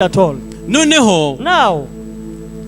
at all. Noneho Now,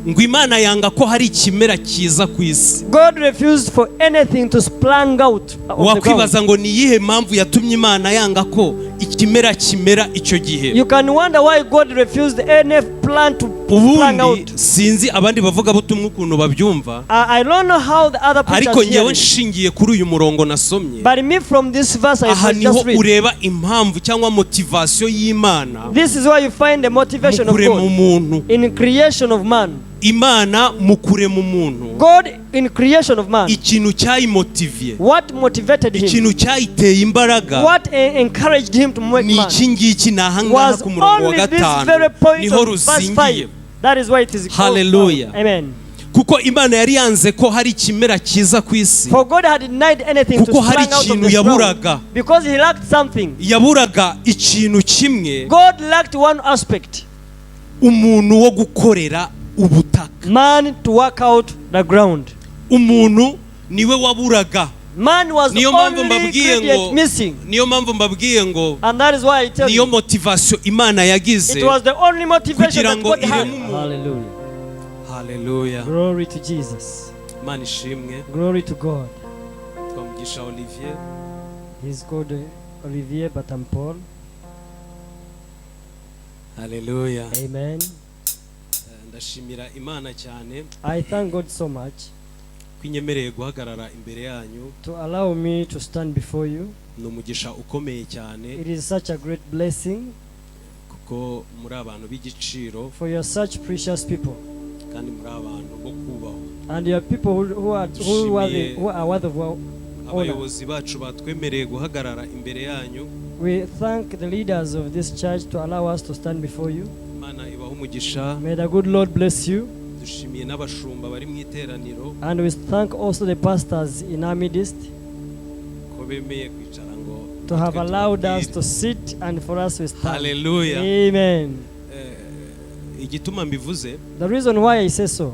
ngo Imana yanga ko hari ikimera kiza ku isi. God refused for anything to sprang out of the ground. Wakwibaza ngo ni yihe mpamvu yatumye Imana yanga ko ikimera kimera icyo gihe. You can wonder why God refused any plant to sprang out. Ubundi sinzi abandi bavuga butumwa ukuntu babyumva. I don't know how the other preachers Ariko hear ngewe it. nshingiye kuri uyu murongo nasomye. But me from this verse I Aha niho just read. ureba impamvu cyangwa motivation y'Imana. This is where you find the motivation of Mukure mu God muntu. in creation of man. Imana mukure mu muntu. God in creation of man. Ikintu cyayimotiviye. What motivated him? Ikintu cyayiteye imbaraga. What encouraged him to make Ni man? iki ngiki nahangaha Was ku murongo wa only this gatanu. very point Niho of verse ruzingiye. 5. That is why it is called. Hallelujah. Amen. Kuko Imana yari yanze ko hari ikimera kiza ku isi. For God had denied anything to Kuko hari sprang out of ikintu the yaburaga. ground because he lacked something. Yaburaga ikintu kimwe. God lacked one aspect. Umuntu wo gukorera ubutaka. Man to work out the ground. Umuntu niwe waburaga. Man was Niyo mpamvu only mbabwiye ingredient ngo missing. niyo mpamvu mbabwiye ngo And that is why I tell niyo you, motivation Imana yagize it was the only motivation kugira that ngo God had. ireme umuntu. Hallelujah. Hallelujah. Glory to Jesus. Imana ishimwe. Glory to God. Twamugisha Olivier. He's called Olivier Paul. Hallelujah. Amen. Ndashimira Imana cyane I thank God so much kwinyemereye guhagarara imbere yanyu. to allow me to stand before you. Ni umugisha ukomeye cyane It is such a great blessing, kuko muri abantu b'igiciro for you are such precious people. kandi muri abantu bo kubahwa. And you are people who are worthy of honor. Abayobozi bacu batwemereye guhagarara imbere yanyu. We thank the leaders of this church to allow us to stand before you. Imana ibahe umugisha. May the good Lord bless you. Dushimiye n'abashumba bari mu iteraniro And we thank also the pastors in our midst ko bemeye kwicara ngo to have natwe allowed us tubabwire. to sit and for us to stand. Hallelujah. Amen. Igituma mbivuze, The reason why I say so,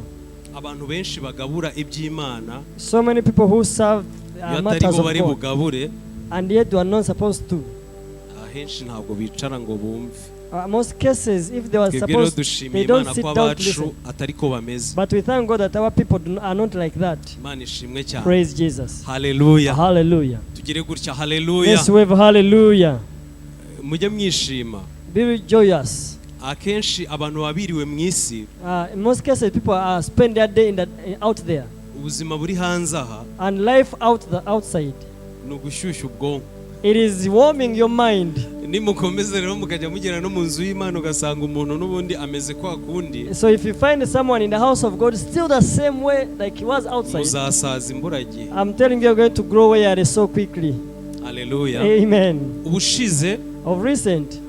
abantu benshi bagabura iby'Imana so many people who serve iyo atari matters bo of bari God bugabure, and yet they are not supposed to. ahenshi ntabwo bicara ngo bumve. Most cases, if they were Twebwe rero supposed, dushimiye they don't Imana sit ko down to abacu listen. atari ko bameze. But we thank God that our people are not like that. Imana ishimwe cyane. Praise Jesus. Hallelujah. Hallelujah. Tugire gutya hallelujah. Let's wave hallelujah. Mujye mwishima. Be joyous. Akenshi abantu babiriwe mu isi, In most cases, people are spend their day out there, ubuzima buri hanze aha and life outside. ni ugushyushya ubwonko. It is warming your mind. Nimukomeze rero mukajya mugera no mu nzu y'Imana ugasanga umuntu n'ubundi ameze kwa kundi, So if you find someone in the house of God still the same way like he was outside, muzasaza imburagihe. I'm telling you, you're going to grow weary so quickly. Hallelujah. Amen. Ubushize Of recent,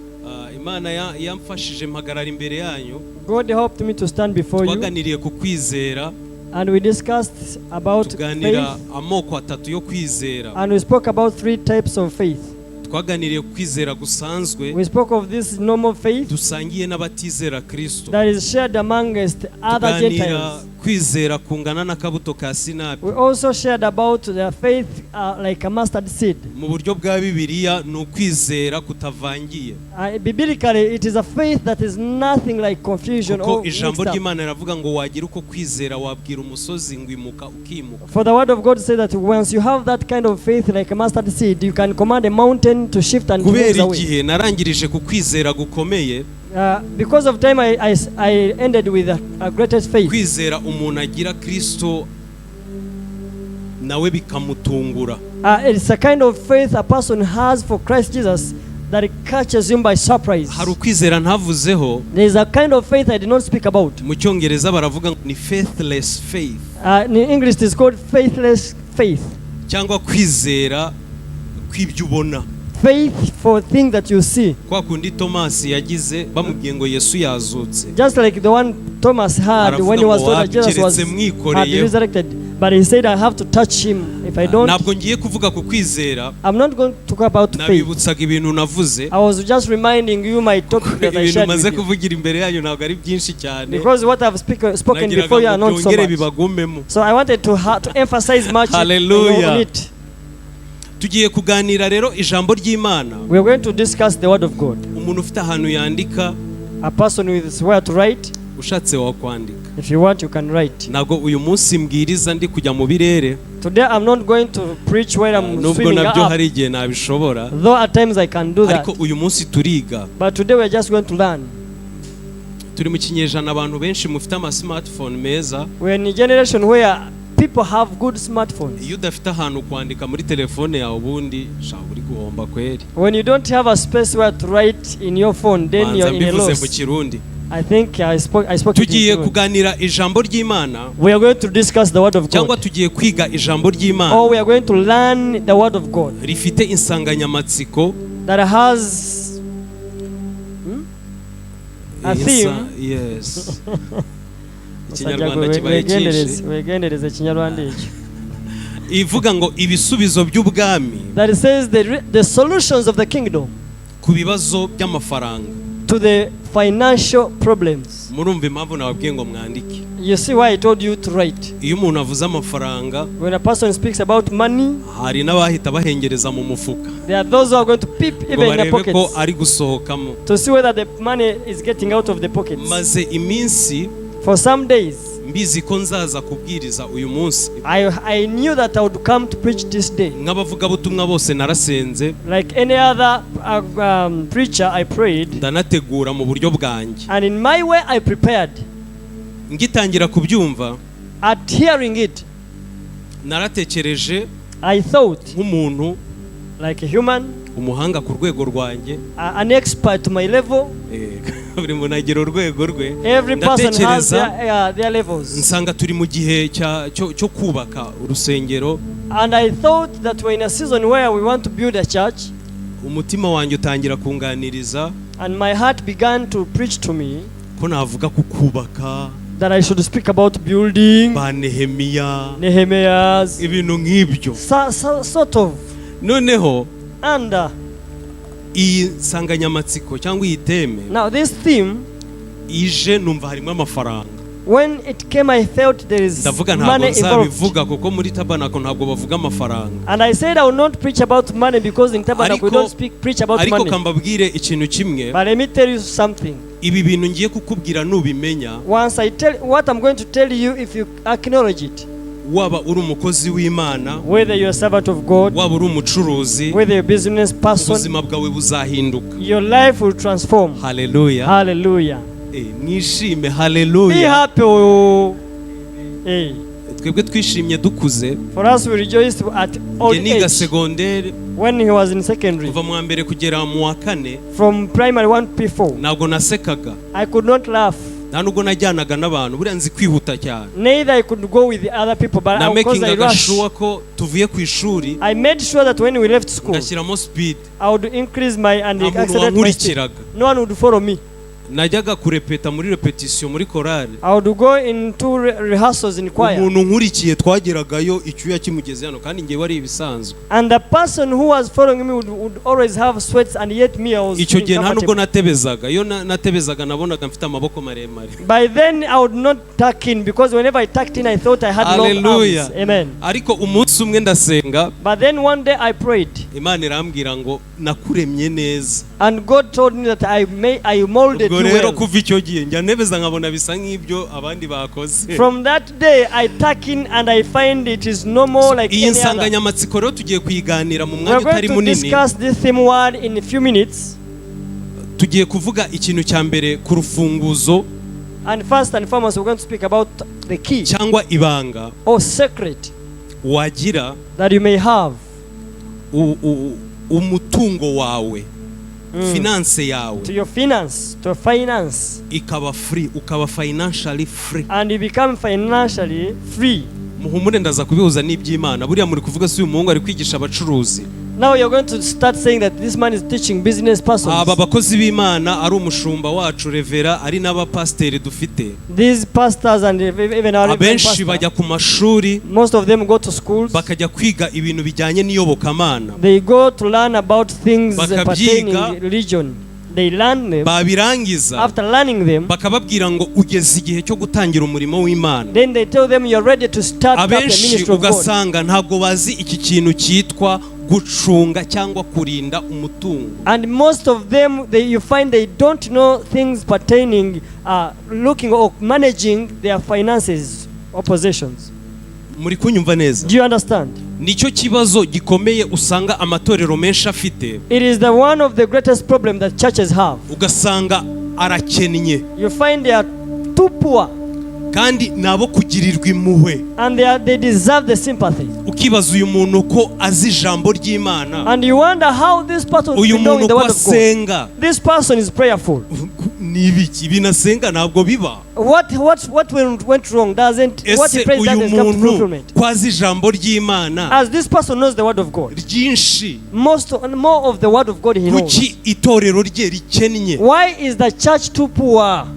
Imana yamfashije mpagarara imbere yanyu. God helped me to stand before you, Twaganiriye ku kwizera, and we discussed about tuganira faith, amoko atatu yo kwizera. and we spoke about 3 types of faith. Twaganiriye ku kwizera gusanzwe We spoke of this normal faith dusangiye n'abatizera Kristo. that is shared amongst other Tuganira Gentiles. kwizera kungana n'akabuto ka sinapi. We also shared about their faith like a mustard seed. Mu buryo bwa Bibiliya ni ukwizera kutavangiye. Biblically, it is a faith that is nothing like confusion Kuko or mixed ijambo up. ry'Imana riravuga ngo wagira uko kwizera wabwira umusozi ngo imuka ukimuka. For the word of God says that once you have that kind of faith like a mustard seed, you can command a mountain to shift and to move Kubera away. igihe narangirije ku kwizera gukomeye, Because of time, I ended with a greatest faith. kwizera umuntu agira Kristo nawe bikamutungura. It's a kind of faith a person has for Christ Jesus that it catches him by surprise. Hari ukwizera ntavuzeho, There is a kind of faith I did not speak about. mu Cyongereza baravuga ngo ni faithless faith, In English, it is called faithless faith. cyangwa kwizera kw'ibyo ubona. Faith for things that you see. Kwa kundi Thomas yagize bamubwiye ngo Yesu yazutse, Just like the one Thomas had when he was told that Jesus was had resurrected. But he said, I have to touch him. If I don't, ntabwo ngiye kuvuga ku kwizera, I'm not going to talk about faith. nabibutsaga ibintu navuze. I was just reminding you my topic that I Ibintu shared maze with you. kuvugira imbere yanyu ntabwo ari byinshi cyane, Because what I've spoken before you are not so byongere much. bibagumemo. So I wanted to emphasize much Hallelujah. on it. Tugiye kuganira rero ijambo ry'Imana. We are going to discuss the word of God. Umuntu ufite ahantu yandika A person with where to write. Ushatse wakwandika. If you want, you can write. Nago uyu munsi mbwiriza ndi kujya mu birere. Today I'm not going to preach while I'm Nubwo swimming nabyo up. hari igihe nabishobora. Though at times I can do that. Ariko uyu munsi turiga. But today we're just going to learn. Turi mu kinyejana abantu benshi mufite ama smartphone meza. We're in a generation where people have good smartphones. Iyo udafite ahantu kwandika muri telefone yawe ubundi sha uri guhomba kweri. When you don't have a space where to write in your phone, then you're in a loss. Mu Kirundi. I think I spoke tugiye kuganira ijambo ry'Imana. We are going to discuss the word of God. Cyangwa tugiye kwiga ijambo ry'Imana. Or we are going to learn the word of God. Rifite insanganyamatsiko that has a theme. Yes. Ikinyarwanda kibaye cyinshi. Wegendereze Kinyarwanda iki. Ivuga ngo ibisubizo by'ubwami. That says the solutions of the kingdom. Ku bibazo by'amafaranga. To the financial problems. Murumva impamvu nababwiye ngo mwandike. You see why I told you to write. Iyo umuntu avuze amafaranga, when a person speaks about money, hari n'abahita bahengereza mu mufuka. There are those who are going to peep even in the pockets. Ko ari gusohokamo. To see whether the money is getting out of the pockets. Maze iminsi, for some days, mbizi ko nzaza kubwiriza uyu munsi. I knew that I would come to preach this day. Nk'abavugabutumwa bose narasenze. Like any other preacher, I prayed. Ndanategura mu buryo bwanjye. And in my way I prepared. Ngitangira kubyumva. At hearing it, naratekereje. I thought nk'umuntu, like a human, umuhanga ku rwego rwanjye, an expert to my level. Buri muntu agira urwego rwe. Every person has their levels. Nsanga turi mu gihe cyo kubaka urusengero. And I thought that we're in a season where we want to build a church. Umutima wanjye utangira kunganiriza. And my heart began to preach to me. Ko navuga ku kubaka. That I should speak about building. Ba Nehemiah's. Ibintu nk'ibyo. Sort of. Noneho. And iyi nsanganyamatsiko cyangwa iyi teme. Now this theme. Ije numva harimo amafaranga. When it came, I felt there is money involved. Kuko muri tabanako ntabwo bavuga amafaranga. And I said I will not preach about money because in tabanako we don't preach about money. Ariko kambabwire ikintu kimwe. But let me tell you something. Ibi bintu ngiye kukubwira nubimenya. Once I tell what I'm going to tell you, if you acknowledge it. Waba uri umukozi w'Imana, whether you're a servant of God, waba uri umucuruzi, whether you're a business person, ubuzima bwawe buzahinduka. Your life will transform. Hallelujah. Hallelujah. Mwishime. Hallelujah. Be happy. Twebwe twishimye dukuze. For us we rejoiced at old age. Niga secondaire. When he was in secondary. Kuva mu mbere kugera mu wa kane. From primary 1 to 4. Ntabwo nasekaga. I could not laugh. Nta nubwo najyanaga n'abantu buriya nzi kwihuta cyane. Neither I could go with the other people, but because I rushed. Ko tuvuye ku ishuri. I made sure that when we left school, ngashyiramo speed. I would increase my and accelerate my speed. No one would follow me. Najyaga kurepeta muri repetition muri chorale. I would go into rehearsals in choir. Umuntu nkurikiye twageragayo icyuya kimugeze hano kandi ngiye wari ibisanzwe. And the person who was following me would always have sweats, and yet me I was. Icyo gihe nta nubwo natebezaga. Iyo natebezaga nabonaga mfite amaboko maremare. By then I would not tuck in because whenever I tucked in I thought I had long arms. Amen. Ariko umunsi umwe ndasenga. But then one day I prayed. Imana irambwira ngo nakuremye neza. And God told me that I molded you rero well. kuva icyo gihe njya nebeza nkabona bisa nk'ibyo abandi bakoze. From that day I tuck in and I find it is no more like any other. Iyi nsanganyamatsiko rero tugiye kuyiganira mu mwanya utari munini. We're going to discuss this theme word in a few minutes. Tugiye kuvuga ikintu cya mbere ku rufunguzo. And first and foremost we're going to speak about the key. Cyangwa ibanga. Or secret. Wagira. That you may have. Umutungo wawe. Finance yawe. To your finance, to finance. Ikaba free, ukaba financially free. And you become financially free. Muhumure ndaza kubihuza n'iby'Imana. Buriya muri kuvuga si umuhungu ari kwigisha abacuruzi. Now you're going to start saying that this man is teaching business persons. Aba bakozi b'Imana ari umushumba wacu revera ari n'abapasteri dufite. These pastors and even our abenshi bajya ku mashuri. Most of them go to schools. Bakajya kwiga ibintu bijyanye n'iyobokamana. They go to learn about things pertaining religion. They learn them. Babirangiza. After learning them, bakababwira ngo ugeze igihe cyo gutangira umurimo w'Imana. Then they tell them you're ready to start up the ministry of God. Abenshi ugasanga ntabwo bazi iki kintu cyitwa gucunga cyangwa kurinda umutungo. And most of them, you find they don't know things pertaining looking or managing their finances or possessions. Muri kunyumva neza? Do you understand? Nicyo kibazo gikomeye usanga amatorero menshi afite. It is the one of the greatest problem that churches have. Ugasanga arakennye. You find they are too poor. Kandi nabo kugirirwa impuhwe. And they deserve the sympathy. Ukibaza uyu muntu ko azi ijambo ry'Imana. And you wonder how this person is knowing the word of God. This person is prayerful. Nibiki binasenga ntabwo biba. What went wrong? What he prays doesn't come to fulfillment. Kwazi ijambo ry'Imana. As this person knows the word of God. Ryinshi. More of the word of God he knows. Kuki itorero rye rikennye? Why is the church too poor?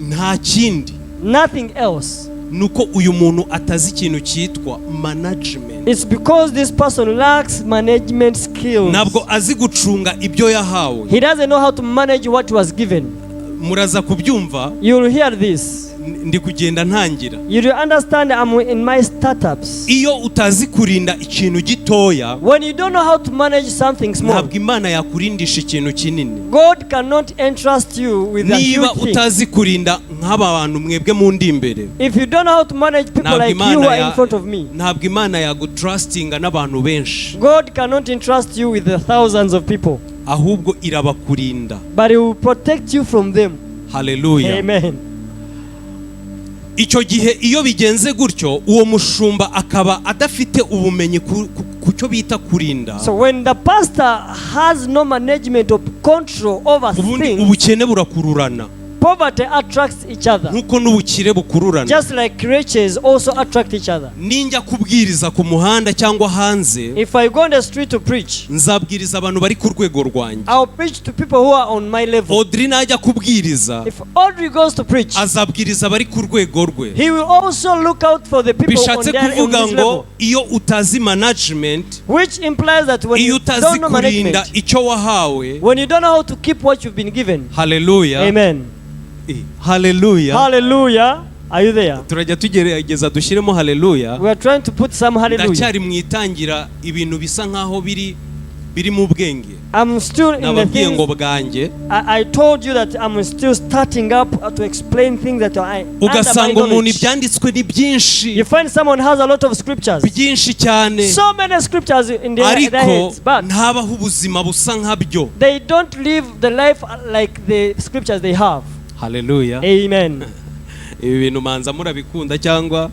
Nta kindi. Nothing else. Nuko uyu muntu atazi ikintu cyitwa management. It's because this person lacks management skills. Ntabwo azi gucunga ibyo yahawe. He doesn't know how to manage what was given. Muraza kubyumva. You will hear this. Ndi kugenda ntangira. You do understand I'm in my startups. Iyo utazi kurinda ikintu gitoya. When you don't know how to manage something small. Ntabwo Imana yakurindisha ikintu kinini. God cannot entrust you with a huge thing. Niba utazi kurinda nk'aba bantu mwebwe mu ndi imbere. If you don't know how to manage people like you who are in front of me. Ntabwo Imana yagutrustinga n'abantu benshi. God cannot entrust you with the thousands of people. Ahubwo irabakurinda. But he will protect you from them. Hallelujah. Amen. Icyo gihe iyo bigenze gutyo uwo mushumba akaba adafite ubumenyi ku cyo bita kurinda. So when the pastor has no management or control over things, ubukene burakururana. Poverty attracts each other. Nkuko n'ubukire bukururana. Just like riches also attract each other. Ninjya kubwiriza ku muhanda cyangwa hanze. If I go on the street to preach, nzabwiriza abantu bari ku rwego rwanjye. I'll preach to people who are on my level. Audrey najya kubwiriza. If Audrey goes to preach, azabwiriza bari ku rwego rwe. He will also look out for the people on their level. Iyo utazi management, which implies that when you don't know management, icyo wahawe, when you don't know how to keep what you've been given. Hallelujah. Amen. Hallelujah. Hallelujah. Are you there? Turajya tugerageza dushyiremo hallelujah. We are trying to put some hallelujah. Ndacyari mwitangira ibintu bisa nkaho biri mu bwenge. I'm still in the things. ngo bwanjye. I told you that I'm still starting up to explain things that I ugasanga umuntu ibyanditswe ni byinshi. You find someone has a lot of scriptures. Byinshi cyane. So many scriptures in their heads, but ntabaho ubuzima busa nkabyo. They don't live the life like the scriptures they have. Hallelujah. Amen. Ibi bintu manza murabikunda cyangwa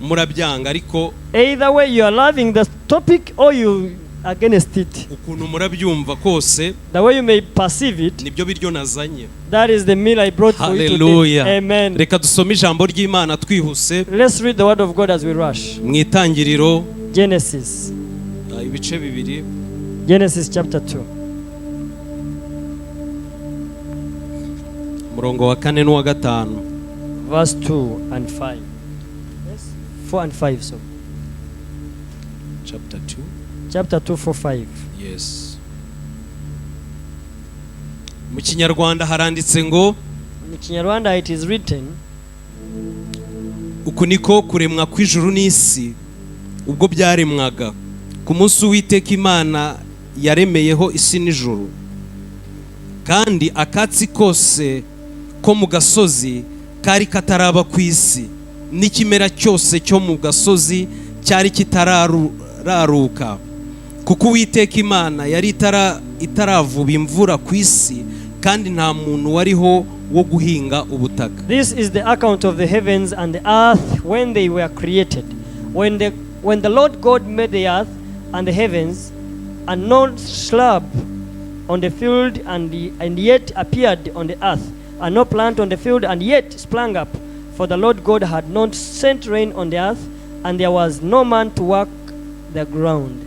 murabyanga ariko either way you are loving the topic or you against it. Ukuntu murabyumva kose, the way you may perceive it, nibyo biryo nazanye. That is the meal I brought for you today. Amen. Reka dusome ijambo ry'Imana twihuse. Let's read the word of God as we rush. Mu itangiriro Genesis. Ibice bibiri. Genesis chapter 2. Murongo wa 4 n'uwa 5. Verse 2 and 5. Yes, 4 and 5 so. Chapter 2. Chapter 2 4 5. Yes. Mu Kinyarwanda haranditse ngo, mu Kinyarwanda it is written, uku niko kuremwa kw'ijuru n'isi ubwo byaremwaga ku munsi w'Uwiteka Imana yaremeyeho isi n'ijuru, kandi akatsi kose ko mu gasozi kari kataraba ku isi n'ikimera cyose cyo mu gasozi cyari kitararuka, kuko Uwiteka Imana yari itaravuba imvura ku isi kandi nta muntu wariho wo guhinga ubutaka. This is the account of the heavens and the earth when they were created. When the Lord God made the earth and the heavens, and no shrub on the field and yet appeared on the earth, and no plant on the field and yet sprang up, for the Lord God had not sent rain on the earth, and there was no man to work the ground.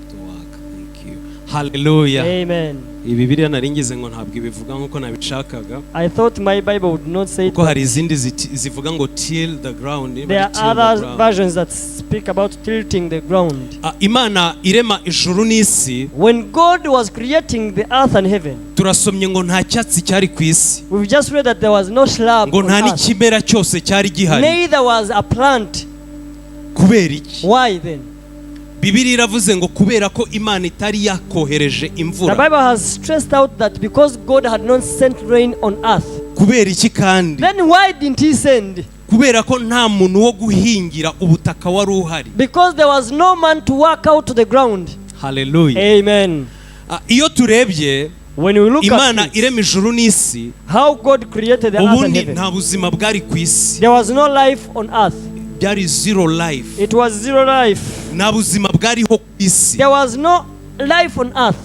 Thank you. Hallelujah. Amen. Bibiliya naringize ngo ntabwo ibivuga nkuko nabishakaga. I thought my Bible would not say it. Kuko hari izindi zivuga ngo till the ground. There are other versions that speak about tilting the ground. Imana irema ijuru n'isi. When God was creating the earth and heaven, turasomye ngo nta cyatsi cyari ku isi. We've just read that there was no shrub. Ngo nta n'ikimera cyose cyari gihari. Neither was a plant. Kubera iki? Why then? Bibiliya iravuze ngo kubera ko Imana itari yakohereje The imvura. Bible has stressed out that because God had not sent rain on earth. Kubera iki kandi? Then why didn't he send? Kubera ko nta muntu wo guhingira ubutaka wari uhari. Because there was no man to work out to the ground. Hallelujah. Amen. Iyo turebye When we look Imana at irema ijuru n'isi, how God created the earth and ubundi heaven, nta buzima bwari ku isi. there was no life on earth. Byari zero life. It was zero life. Nta buzima bwariho ku isi. There was no life on earth.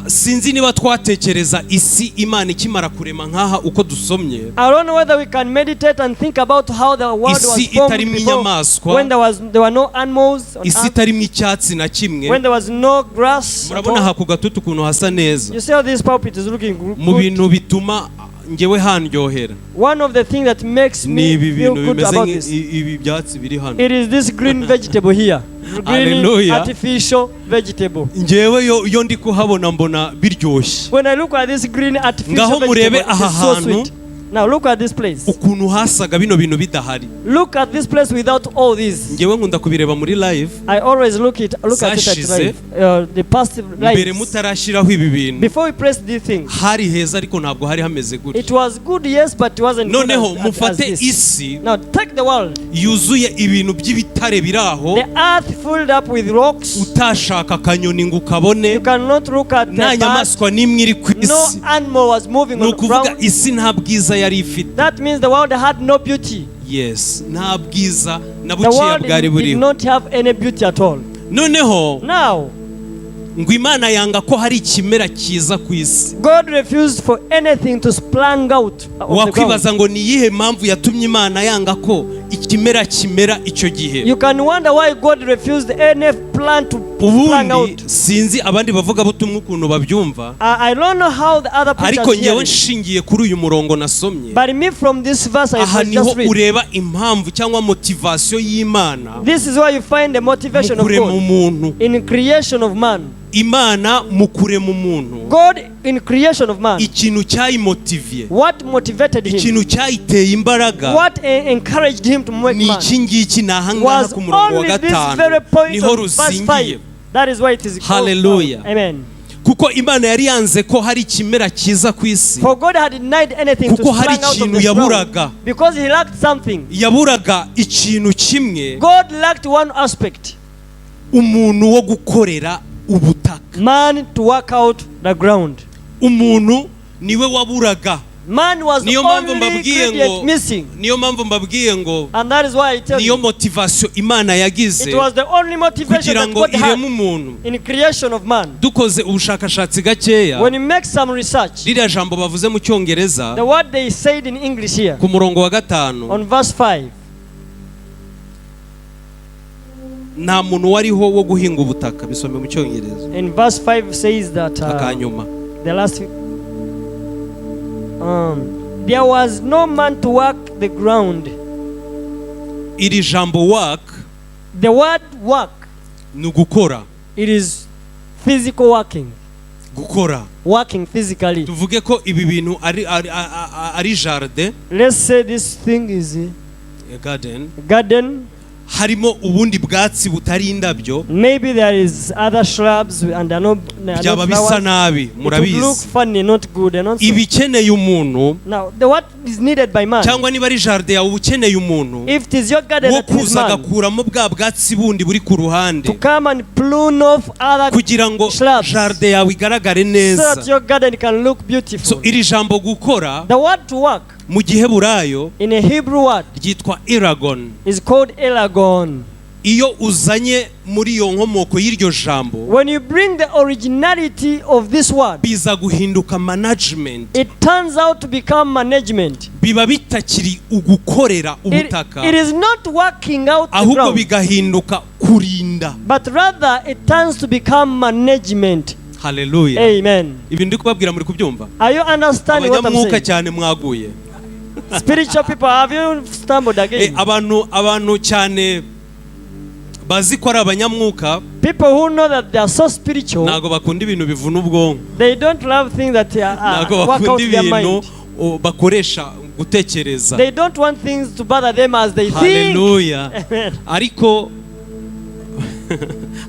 Sinzi niba twatekereza isi Imana ikimara kurema nk'aha uko dusomye. I don't know whether we can meditate and think about how the world was Isi formed itarimo before, inyamaswa. when there were no animals on Isi earth, itarimo icyatsi na kimwe. when there was no grass at Murabona all. aha ku gatutu ukuntu hasa neza. You see how this pulpit is looking Mu good? bintu bituma ngewe handyohera One of the things that makes ni me ibi feel bintu good bimeze about this, nk'ibi byatsi biri hano. it is this green vegetable here. Green Hallelujah. artificial vegetable. Ngewe yo ndi kuhabona mbona biryoshye. When I look at this green artificial Ngaho murebe vegetable, it aha is so hantu. sweet. Now look at this place. Ukuntu hasaga bino bintu bidahari. Look at this place without all this. Ngewe nkunda kubireba muri live. I always look at it at Zashize. live. The past Mbere lives. mutarashiraho ibi bintu. Before we press these things, Hari heza ariko ntabwo hari hameze it gutya. was good, yes, but it wasn't good Noneho as mufate this. isi Now take the world. yuzuye ibintu by'ibitare biri aho. The earth filled up with rocks. Utashaka akanyoni ngo ukabone. You cannot look at the Nta bird. nyamaswa n'imwe iri ku No isi. animal was moving Ni on the ukuvuga ground. isi nta bwiza yari ifite. That means the world had no beauty. Yes, nta bwiza na The bukeya world bwari did buriho. not have any beauty at all. Noneho Now, ngo Imana yanga ko hari ikimera cyiza ku isi. God refused for anything to sprang out of the ground. Wakwibaza ngo ni iyihe mpamvu yatumye Imana yanga ko ikimera kimera icyo gihe. You can wonder why God refused any plant to sprang Ubundi out. sinzi abandi bavuga butumwa ukuntu babyumva, I don't know how the other preachers ariko hear ngewe it. nshingiye kuri uyu murongo nasomye, But me from this verse I aha niho just read. ureba impamvu cyangwa motivation y'Imana This is where you find the motivation mu of kurema God umuntu. in creation of man. Imana mu kurema umuntu, God in creation of man. ikintu cyayimotiviye, What motivated him? ikintu cyayiteye imbaraga What encouraged him to make ni man? iki ngiki ni ahangaha Was ku murongo wa only this gatanu very point niho of verse ruzingiye. 5. That is why it is called. Hallelujah. Amen. Kuko Imana yari yanze ko hari ikimera cyiza ku isi, For God had denied anything to kuko hari sprang out of ikintu this yaburaga. ground because he lacked something. Yaburaga ikintu kimwe, God lacked one aspect. umuntu wo gukorera ubutaka. Man to work out the ground. Umuntu niwe waburaga. Man was Niyo mpamvu only mbabwiye ingredient ngo missing. niyo mpamvu mbabwiye ngo And that is why I tell niyo you, motivation Imana yagize it was the only motivation kugira that ngo God had ireme umuntu. in creation of man. Dukoze ubushakashatsi gakeya, When you make some research, ririya jambo bavuze mu cyongereza the word they said in English here, ku murongo wa gatanu, on verse 5, nta muntu wariho wo guhinga ubutaka. Bisome mu cyongereza in verse 5 says that akanyuma. the last there was no man to work the ground. Iri jambo work The word work, ni ugukora. it is physical working, Gukora. working physically. Tuvuge ko ibi bintu ari jardin, Let's say this thing is a garden, a garden. harimo ubundi bwatsi butari indabyo, Maybe there is other shrubs and are not byaba bisa flowers. nabi. It would look Murabizi funny, not good, and also. ibikeneye umuntu, Now, what is needed by man? cyangwa niba ari jardin yawe ukeneye umuntu If it is your garden wo that is kuza man, agakuramo bwa bwatsi bundi buri ku to ruhande come and prune off other kugira ngo shrubs, jardin yawe igaragare so neza. that your garden can look beautiful. So iri jambo gukora The word to work mu giheburayo in a Hebrew word ryitwa iragon. is called elagon. Iyo uzanye muri iyo nkomoko y'iryo jambo, When you bring the originality of this word, biza guhinduka management. it turns out to become management. Biba bitakiri ugukorera It ubutaka, is not working out the ahubwo ground, bigahinduka kurinda. but rather it turns to become management. Hallelujah. Amen. Ibi ndi kubabwira muri kubyumva? Are you understanding what I'm Abanyamwuka saying? cyane mwaguye. Spiritual people, have you stumbled again? Abantu cyane bazi ko ari abanyamwuka, People who know that they are so spiritual, ntago bakunda ibintu bivuna ubwonko, they don't love things that ntago work out bakunda their ibintu mind. bakoresha gutekereza. They don't want things to bother them as they think. Hallelujah. Amen. Ariko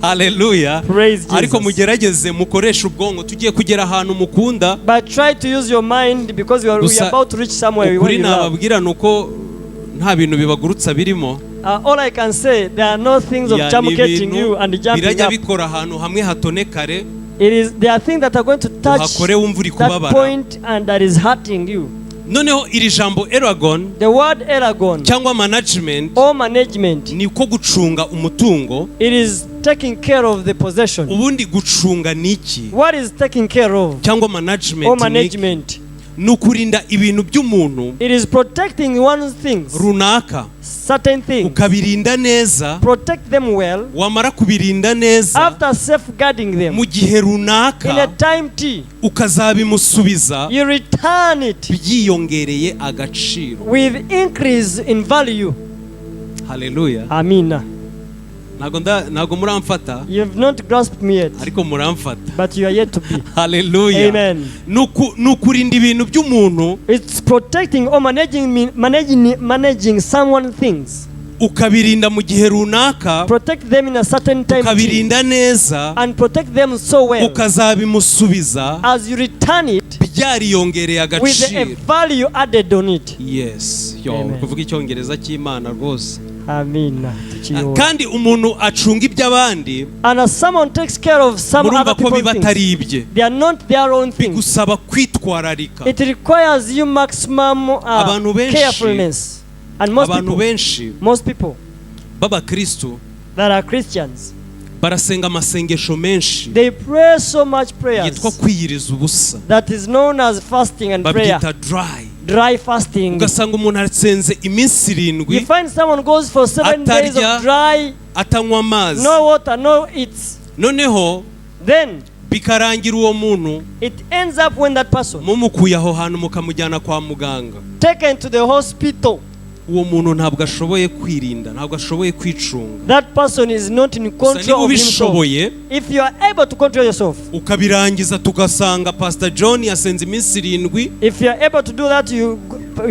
Hallelujah. Praise Jesus. Ariko mugerageze mukoresha ubwonko tugiye kugera ahantu mukunda. But try to use your mind because we are about to reach somewhere where you love. Nababwira nuko nta bintu bibagurutsa birimo. All I can say, there are no things of jumping you and jumping birajya up. bikora ahantu hamwe hatonekare. There are things that are going to touch that point and that is hurting you. Noneho iri jambo eragon, the word eragon, cyangwa management, or management, ni ko gucunga umutungo. It is taking care of the possession. Ubundi gucunga niki? What is taking care of? Cyangwa management, or management, nukurinda ibintu by'umuntu. It is protecting one's things. Runaka. Certain things. Ukabirinda neza. Protect them well. Wamara kubirinda neza. After safeguarding them. Mu gihe runaka. In a time T. Ukazabimusubiza. You return it. Byiyongereye agaciro. With increase in value. Hallelujah. Amina. Nago muramfata. You have not grasped me yet. Ariko muramfata. But you are yet to be. Hallelujah. Amen. Nukurinda ibintu by'umuntu. It's protecting or managing someone things. Ukabirinda mu gihe runaka. Protect them in a certain time. Ukabirinda neza. And protect them so well. Ukazabimusubiza. As you return it. Byariyongereye agaciro. With a value added on it. Yes. Kuvuga icyongereza cy'Imana rwose. Amina. Kandi umuntu acunga iby'abandi. And as someone takes care of some other people's things, they are not their own things. Bigusaba kwitwararika. It requires you maximum carefulness. And most people baba Kristo that are Christians, barasenga amasengesho menshi. They pray so much prayers. Yitwa kwiyiriza ubusa. That is known as fasting and prayer. Babyita dry fasting. Ugasanga umuntu arasenze iminsi 7. You find someone goes for 7 days of dry, atanywa amazi, no water, no eats. Noneho then bikarangira uwo muntu, it ends up when that person mumukuye aho hantu mukamujyana kwa muganga, taken to the hospital. Uwo muntu ntabwo ashoboye kwirinda, ntabwo ashoboye kwicunga. That person is not in control of himself. If you are able to control yourself, ukabirangiza tugasanga Pastor John yasenze iminsi 7. If you are able to do that, you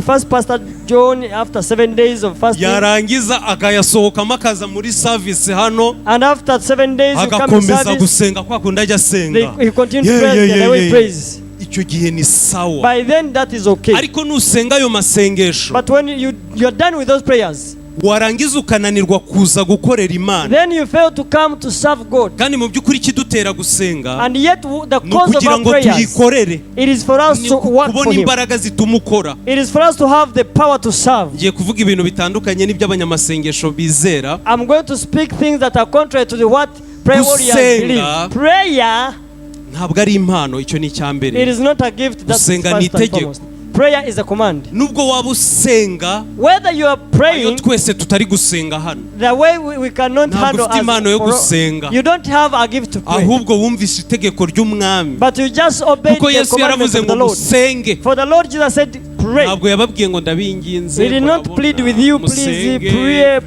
first Pastor John after 7 days of fasting. Yarangiza akayasohokamo akaza muri service hano. And after 7 days you come to service. Gusenga kwa kundi ajya senga. He continue to pray and away praise. Icyo gihe ni sawa. By then that is okay. Ariko nusenga ayo masengesho, but when you are done with those prayers, warangiza ukananirwa kuza gukorera Imana, then you fail to come to serve God. Kandi mu byukuri kidutera gusenga, and yet the cause of our prayers, it is for us to work for Him. Imbaraga zitumukora. It is for us to have the power to serve. Ngiye kuvuga ibintu bitandukanye n'iby'abanyamasengesho bizera. I'm going to speak things that are contrary to the what prayer warriors believe. Prayer ntabwo ari impano, icyo ni icyambere. It is not a gift, that's first and foremost. Prayer is a command. Nubwo waba usenga, whether you are praying, twese tutari gusenga hano, the way we cannot handle as you don't have a gift to pray. Ahubwo wumvise itegeko ry'umwami. But you just obey the commandment of the Lord. For the Lord Jesus said, pray. Ntabwo yababwiye ngo ndabinginze. He did not plead with you, please pray,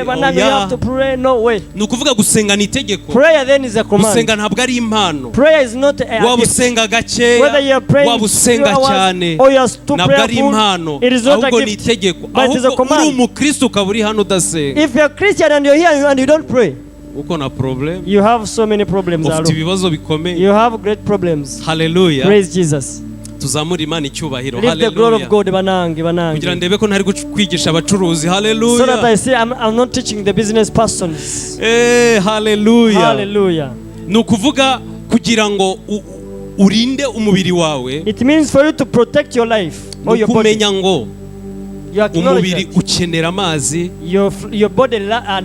but you have to pray. No way. Nukuvuga gusenga ni itegeko. Prayer then is a command. Gusenga ntabwo ari impano. Prayer is not a gift. Waba usenga gakeya, whether you are praying waba usenga cyane, ntabwo ari impano. It is not a gift, but it is a command. Uri umukristo ukaba uri hano udasenga. If you are Christian and you are here and you don't pray, uko na problem. You have so many problems. Ufite ibibazo bikomeye. You have great problems. Hallelujah. Praise Jesus. Tuzamura Imana icyubahiro. Hallelujah. Lift the glory of God. Banange. Kugira ndebe ko ntari kwigisha abacuruzi. Hallelujah. So that I say I'm not teaching the business persons. Hallelujah. Hallelujah. Nukuvuga kugira ngo urinde umubiri wawe. It means for you to protect your life or your body. Kumenya ngo umubiri ukenera amazi, your body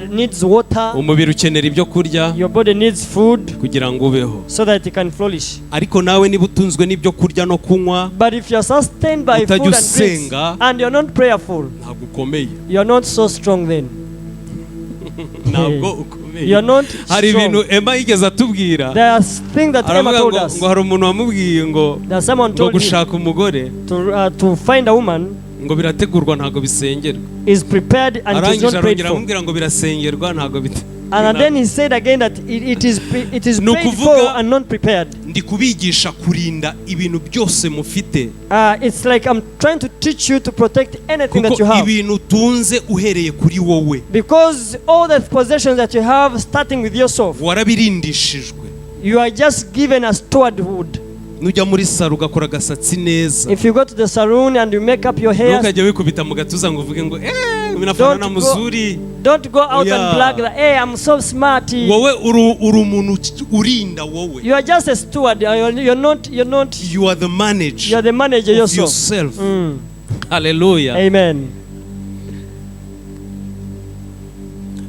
needs water, umubiri ukenera ibyo kurya, your body needs food kugira ngo ubeho, so that it can flourish. Ariko nawe niba utunzwe n'ibyo kurya no kunywa, but if you are sustained by food and drinks and you are not prayerful, ntabwo ukomeye. You are not so strong then. Ntabwo ukomeye. You are not hari ibintu Emma yigeze atubwira. There are things that Emma told us. Ngo hari umuntu wamubwiye ngo gushaka umugore, to find a woman, ngo birategurwa ntago bisengerwa. Is prepared and is not prayed for. Arambwira ngo birasengerwa ntago And then he said again that it is Ni prayed ukuvuga- for and not prepared. ndi kubigisha kurinda ibintu byose mufite, It's like I'm trying to teach you to protect anything that you kuko have. ibintu utunze uhereye kuri wowe Because all the possessions that you have, starting with yourself, warabirindishijwe. you are just given a stewardhood. Nujya muri saro ugakora agasatsi neza, If you go to the saloon and you make up your hair, ntukajya wikubita mu gatuza ngo uvuge ngo minafanana Don't go- muzuri. don't go out Yeah. and brag that, hey, I'm so smart. Wowe uri umuntu urinda wowe. You are just a steward. You're not. You are the manager You're the manager of yourself. yourself. Mm. Hallelujah. Amen.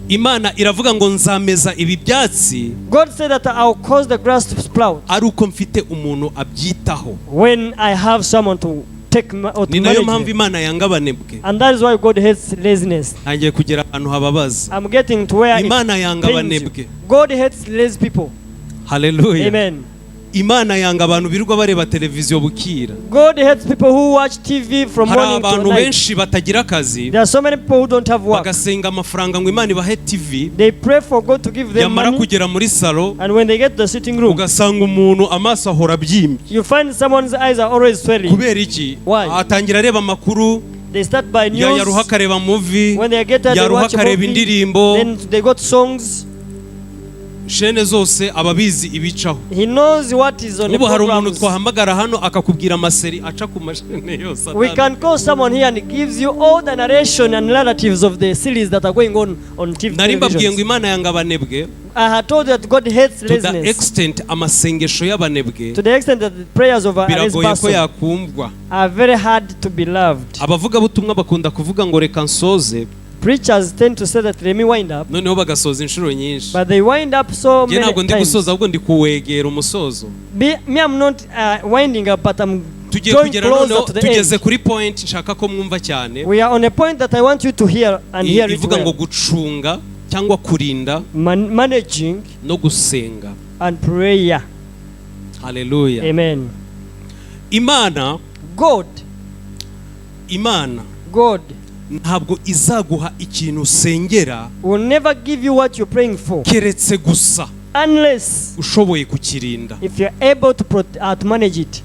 Imana iravuga ngo nzameza ibi byatsi God said that I'll cause the grass to sprout ari uko mfite umuntu abyitaho. when I have someone to take or to Ni nayo manage mpamvu them. Imana yanga abanebwe. And that is why God hates laziness. Ntangiye kugera ahantu hababaza. I'm getting to where Imana it yanga pains abanebwe. you. God hates lazy people. Hallelujah. Amen. Imana yanga abantu birirwa bareba televiziyo bukira. God hates people who watch TV from Hari morning to abantu night. benshi batagira akazi, There are so many people who don't have work. bagasenga amafaranga ngo Imana ibahe TV, They pray for God to give them yamara money, kugera muri salo and when they get to the sitting room, ugasanga umuntu amaso ahora abyimbye. you find someone's eyes are always swelling. Kubera iki? Why? Atangira areba amakuru, They start by news. yaruha akareba movie, When they get there, they yaruha watch a akareba movie. indirimbo, Then they got songs. shene zose ababizi ibicaho. He knows what is on the Ubu hari umuntu programs. twahamagara hano akakubwira amaseri aca ku mashene yose. We can call someone here and he gives you all the narration and narratives of the series that are going on TV. Nari mbabwiye ngo televisions. Imana yanga abanebwe I had told you that God hates to the laziness. extent amasengesho y'abanebwe To the extent that the prayers of a lazy biragoye ko person yakumvwa. are very hard to be loved. Abavugabutumwa bakunda kuvuga ngo reka nsoze, Preachers tend to say that let me wind up, noneho bagasoza inshuro nyinshi. but they wind up so Njye ntabwo many ndi times. gusoza ahubwo ndi kuwegera umusozo. Me, I'm not winding up, but I'm Tugiye going kugera closer noneho to the tugeze end. kuri point nshaka ko mwumva cyane, We are on a point that I want you to hear and hear it ivuga ngo well. gucunga cyangwa kurinda Managing no gusenga. and prayer. Hallelujah. Amen. Imana God ntabwo izaguha ikintu usengera will never give you what you're praying for keretse gusa unless ushoboye kukirinda. if you're able to manage it.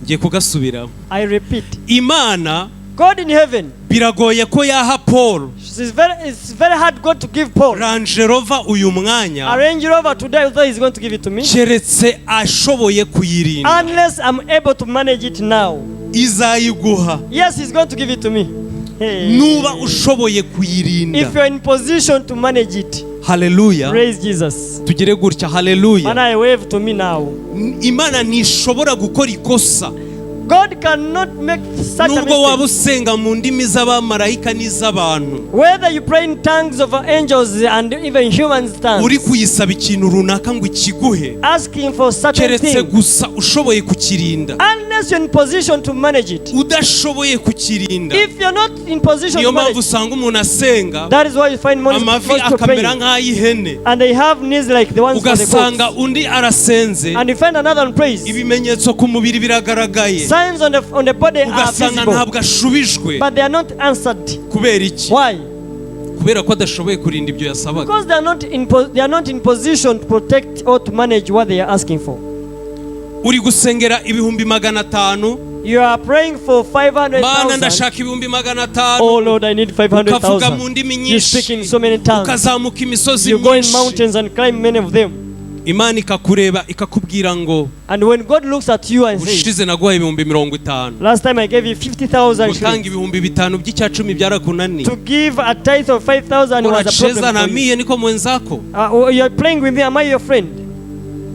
Ngiye kugasubira. I repeat, Imana God in heaven, biragoye ko yaha Paul it's very hard God to give Paul Range Rover uyu mwanya a Range Rover today, although he's going to give it to me, keretse ashoboye kuyirinda. unless I'm able to manage it now. Izayiguha Yes, he's going to give it to me. Hey. nuba ushoboye kuyirinda. If you're in position to manage it, Hallelujah. praise Jesus. Tugire gutya. Hallelujah. And I wave to me now. Imana ntishobora gukora ikosa God cannot make such a nubwo waba mistake. usenga mu ndimi z'abamarayika n'iz'abantu, Whether you pray in tongues of angels and even human tongues, uri kuyisaba ikintu runaka ngo ikiguhe, asking for certain keretse things, gusa ushoboye kukirinda. unless you're in position to manage it. Udashoboye kukirinda, If you're not in position niyo to manage mpamvu it, usanga umuntu asenga that is why you find most amavi people akamera praying, nk'ay'ihene, and they have knees like the ones for the ugasanga goats, undi arasenze, and you find another one prays. ibimenyetso ku mubiri biragaragaye, Signs on the body are ugasanga visible, ntabwo ashubijwe. but they are not answered. Kubera iki? Why? Kubera ko adashoboye kurinda ibyo yasabaga. Because they are not in position to protect or to manage what they are asking for. Uri gusengera ibihumbi 500, You are praying for Mana 500,000. ndashaka ibihumbi 500, Oh Lord, I need ukavuga mu 500,000. ndimi You speak in nyinshi, so many tongues. ukazamuka imisozi You go in myinshi, mountains and climb many of them. Imana ikakureba ikakubwira ngo And when God looks at you and says, ushize naguhaye ibihumbi 50, last time I gave you 50,000 gutanga shillings, ibihumbi 5 by'icyacumi byarakunaniye. to give a tithe of 5,000 was a Unacheza problem na for you. mie niko mwenzako. You are playing with me. Am I your friend?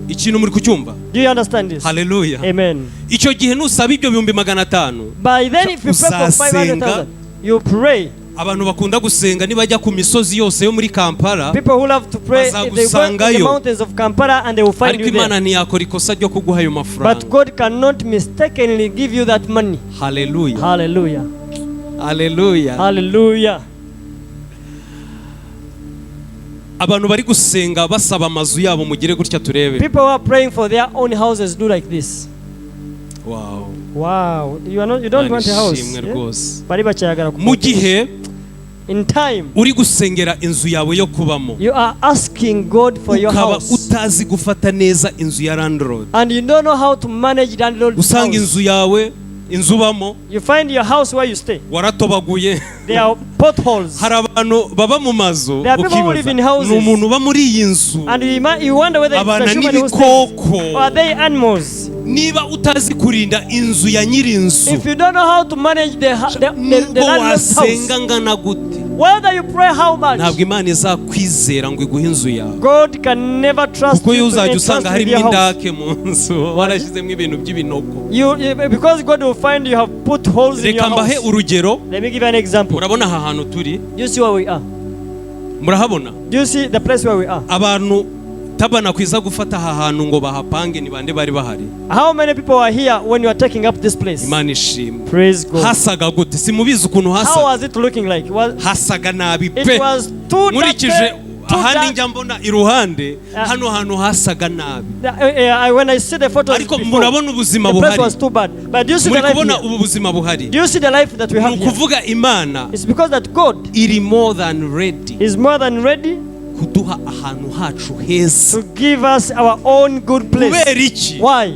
Ikintu muri kucyumva. Do you understand this? Hallelujah. Amen. Icyo gihe nusaba ibyo bihumbi 500, By then, if you pray for 500,000, you pray. abantu bakunda gusenga nibajya ku misozi yose yo muri Kampala, People who love to pray, they go to the bazagusangayo. mountains of Kampala and they will find ariko you Imana there. ntiyakora ikosa ryo kuguha ayo But mafaranga. God cannot mistakenly give you that money. Hallelujah. Hallelujah. Hallelujah. Hallelujah. Abantu bari gusenga basaba amazu yabo mugire gutya turebe. People who are praying for their own houses do like this. Wow. Wow. You don't want a house. Ishimwe Yeah? rwose. Bari bacyagara ku Mu gihe in time uri gusengera inzu yawe yo kubamo, you are asking God for your ukaba house utazi gufata neza inzu ya landlord, and you don't know how to manage landlord's usanga house. inzu yawe inzu ubamo You find your house where you stay, waratobaguye. there are potholes, Hari abantu baba mu mazu There are people who live in houses. ni umuntu uba muri iyi nzu and you wonder whether it's abana a human who stays n'ibikoko. or are they animals. Niba utazi kurinda inzu ya nyiri inzu, If you don't know how to manage the nubwo landlord's wasenga house, ngana gute, whether you pray how much, ntabwo Imana izakwizera ngo iguhe inzu yawe, God can never trust kuko yo you to uzajya entrust usanga with harimo your house. indake mu nzu warashyizemo ibintu by'ibinogo. Because God will find you have put holes in your Reka mbahe house. urugero. Let me give you an example. Murabona aha hantu turi, Do you see where we are? murahabona Do you see the place where we are? abantu tabana kwiza gufata aha hantu ngo bahapange, ni bande bari bahari? How many people are here when you are taking up this place? Imana ishimwe. Praise God. Hasaga gute? Simubizi ukuntu How hasaga. was it looking like? Hasaga nabi It pe. was too Nkurikije ahandi dark. njya mbona iruhande, hano hantu hasaga nabi. When I see the photos Ariko before, murabona ubuzima the place buhari. was too bad. But do you see the Muri life kubona here? ubu buzima buhari. Do you see the life that we have here? Nukuvuga Imana It's because that God iri more than ready is more than ready kuduha ahantu hacu heza. to give us our own good place. Kubera iki? Why?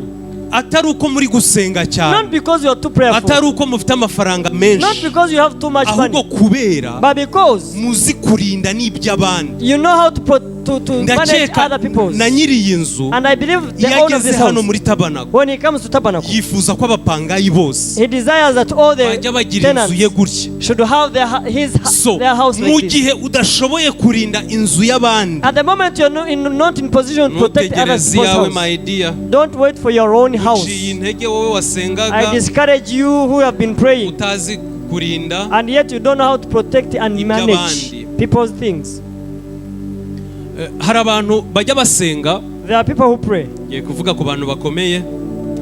Atari uko muri gusenga Not cyane, because you are too prayerful. atari uko mufite amafaranga Not menshi, because you have too much ahubwo money. kubera But because muzi kurinda n'iby'abandi. you know how to manage Ndakeka other people's. na nyiri iyi nzu And I believe the iyo owner of ageze this hano house, muri Tabernacle when he comes to Tabernacle, yifuza ko abapangayi bose he desires that all the bajya bagira inzu ye tenants gutya. should have So their house mu like this. gihe udashoboye kurinda inzu y'abandi, At the moment you're not in position to protect other ntutegereze people's iyawe house. my dear. Don't wait for your own house. Uciye intege wowe I wasengaga discourage you who have been praying utazi kurinda. and yet you don't know how to protect and manage Iby'abandi. people's things. Hari abantu bajya basenga, There are people who pray. ngiye kuvuga ku bantu bakomeye,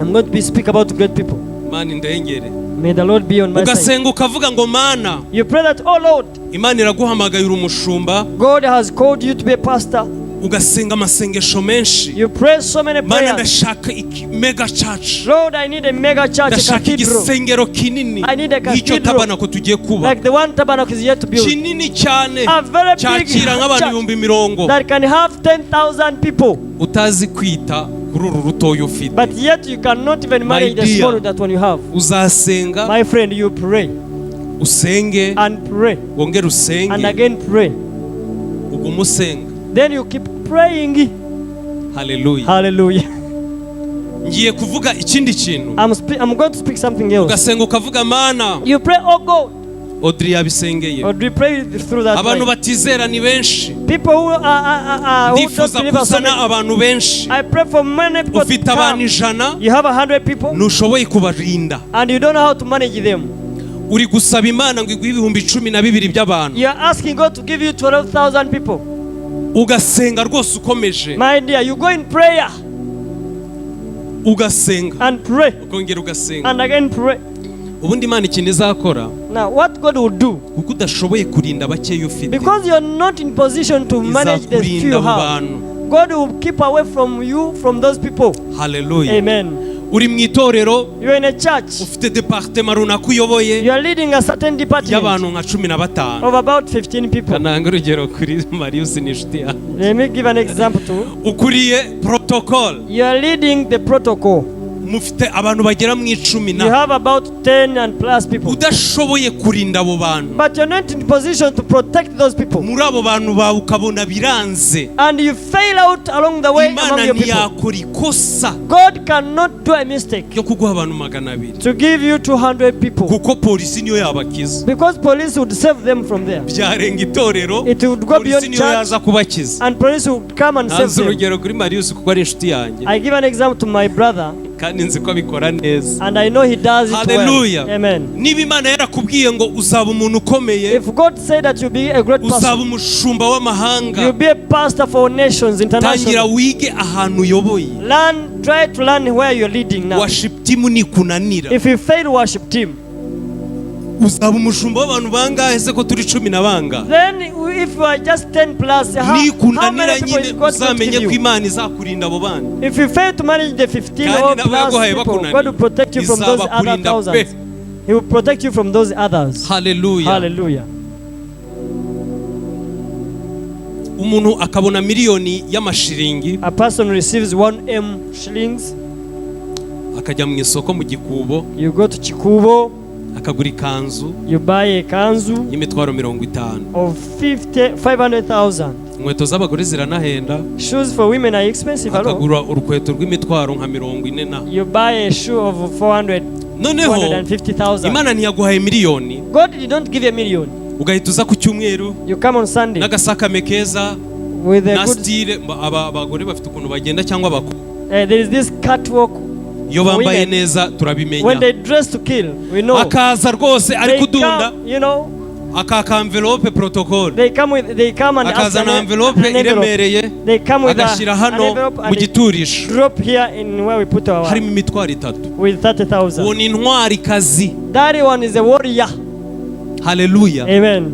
I'm going to speak about great people. Imana indengere. May the Lord be on my side. Ugasenga ukavuga ngo Mana, You pray that, oh Lord, Imana iraguhamagaye uri umushumba, God has called you to be a pastor. ugasenga amasengesho menshi. You pray so many Mana, prayers. ndashaka mega church, Lord, I need a mega church, a ndashaka cathedral, igisengero kinini I need a nk'icyo cathedral. Tabernacle tugiye kuba, like the one Tabernacle is yet to build, kinini cyane a very big cyakira nk'abantu church ibihumbi mirongo. that can have 10,000 people. Utazi kwita kuri uru rutoya ufite, But yet you cannot even manage the dear, small that one you have. uzasenga My friend, you pray usenge and pray wongere and usenge again pray. ugume usenga. Then you keep praying. Haleluya. Hallelujah. Ngiye kuvuga ikindi kintu. I'm going to speak something else. Ugasenga ukavuga Mana, You pray, oh God. Audrey yabisengeye. Or do you pray through that Abantu way? batizera ni benshi, People who don't ndifuza believe us. kuzana abantu benshi. I pray for many people to Ufite abantu come. 100 You have 100 people ntushoboye kubarinda, and you don't know how to manage them. uri gusaba Imana ngo iguhe ibihumbi 12 by'abantu, You are asking God to give you 12,000 people. ugasenga rwose ukomeje, My dear, you go in prayer ugasenga and pray ukongera ugasenga. and again pray. Ubundi Imana ikintu izakora, Now, what God will do, kuko udashoboye kurinda bakeya ufite, because you're not in position to manage the few izakurinda you abo have, bantu. God will keep away from you from those people. Haleluya. Amen. Uri mu itorero, You're in a church. ufite departement runaka uyoboye You are leading a certain department y'abantu nka 15. of about 15 people. Kananga urugero kuri Marius ni inshuti yawe. Let me give an example too. Ukuriye protocol, You are leading the protocol. mufite abantu bagera mu 10 You na have about 10 and plus people. udashoboye kurinda abo bantu, But you're not in position to protect those people. muri abo bantu bawe ukabona biranze, And you fail out along the way among Imana your people. ntiyakora ikosa God cannot do a mistake yo kuguha abantu 200, to give you 200 people. kuko polisi niyo yabakiza. Because police would save them from there. Byarenga itorero, It would go beyond polisi niyo church yaza kubakiza. and police would come and save Nanze them. urugero kuri Marius kuko ari inshuti yanjye I give an example to my brother kandi nzi ko abikora neza. and I know he does it Hallelujah. well. Amen. Niba Imana yarakubwiye ngo uzaba umuntu ukomeye, If God said that you'll be a great uzaba pastor, umushumba w'amahanga, you'll be a pastor for nations tangira international. wige ahantu uyoboye. Try to learn where you're leading now. Worship team nikunanira, If you fail worship team, uzaba umushumba w'abantu bangahe se ko turi 10 na banga? then if you are just 10 plus, how Nikunanira many people is nyine God going to uzamenye give ko you? Imana izakurinda abo bandi. If you fail to manage the 15 Kandi or nabo plus yaguhaye people, bakunaniye. God will protect you from those other Izabakurinda pe. thousands. He will protect you from those others. Hallelujah. Hallelujah. umuntu akabona miliyoni y'amashiringi, a person receives 1M shillings, akajya mu isoko mu gikubo, you go to Chikubo, akagura ikanzu you buy a kanzu y'imitwaro 50, of 500,000. inkweto z'abagore ziranahenda, Shoes for women are expensive. akagura urukweto rw'imitwaro nka 40 na. You buy a shoe of 400, Noneho 450,000. Imana ntiyaguhaye miliyoni, God did not give you a million. ugahita uza ku cyumweru You come on Sunday n'agasakame keza with a na good. style. Abagore bafite ukuntu bagenda cyangwa abakobwa, There is this catwalk. iyo bambaye women, neza when turabimenya. they dress to kill, we know. Akaza rwose ari They kudunda, come, you know, akaka envelope protocol, they come and ask akaza na an envelope envelope. iremereye, They come with agashyira an hano envelope mu and they giturisho, drop here in where we put our, harimo imitwaro 3. with 30,000. uwo ni intwari kazi. That one is a warrior. Haleluya. Amen.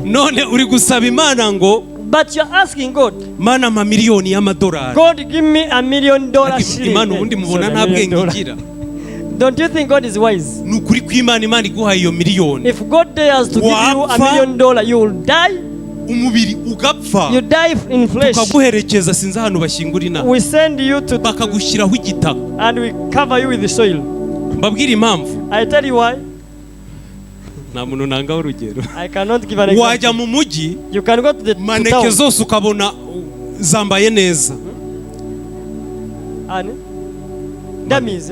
None uri gusaba Imana ngo But you're asking God, Mana ma miliyoni y'amadolari. God give me $1 million shilling. Imana ubundi mubona nta bwenge igira. Don't you think God is wise? Ni ukuri kw'Imana iguhaye iyo miliyoni, If God dares to give you $1 Wapfa. million, you will die. umubiri ugapfa, You die in flesh. tukaguherekeza sinzi ahantu bashyingura inaha, We send you to, bakagushyiraho igitaka. and we cover you with the soil. Mbabwira impamvu, I tell you why. nta muntu nangaho urugero. I cannot give an example. Wajya mu mujyi, You can go to the maneke town. zose ukabona zambaye neza, And dummies.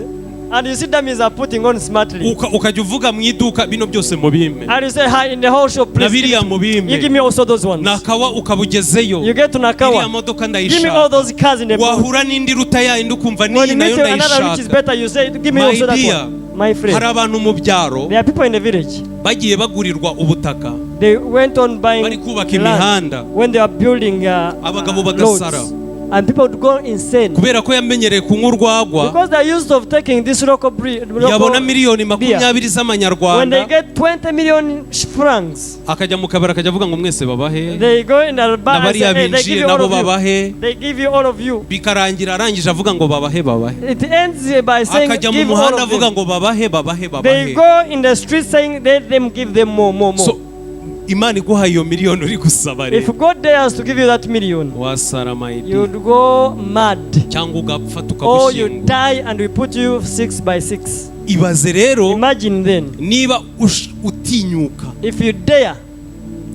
And you see dummies are putting on smartly. ukajya uvuga mu iduka bino byose mu bime, And you say, hi, in the whole shop, na please. biriya mu You give bime, me also those ones. nakawa ukabugezeyo, You get to iriya Nakawa. modoka Give me all ndayishaka. those cars in the boat. Wahura n'indi ruta yayindi ukumva When n'iyi you nayo meet another which is ndayishaka. better, you say, give me My also that dear, one. My hari friend. abantu mu byaro There are people in the village. bagiye bagurirwa ubutaka, They went on buying bari kubaka land imihanda, when they are building abagabo roads. bagasara, And people would go insane. kubera ko yamenyereye kunywa urwagwa. Because they're used of taking this local Yabona miliyoni beer. 20 When they z'amanyarwanda, get 20 million francs, akajya mu kabari akajya avuga ngo mwese babahe, they go in the bar and say, n'abariya hey, they give binjiye you all nabo of you. babahe, They give you all of you. bikarangira arangije avuga ngo babahe. It ends by saying, Akajya mu give all muhanda of avuga them. ngo babahe. They go in the street saying, let them give them more. So Imana iguhaye iyo miliyoni uri gusaba If rero, God dares to give you that million, wasara mayidi, you'd go mad. cyangwa ugapfa Or you tukagushyingura. die and we put you 6 by 6. Ibaze rero, Imagine then, niba utinyuka. if you dare.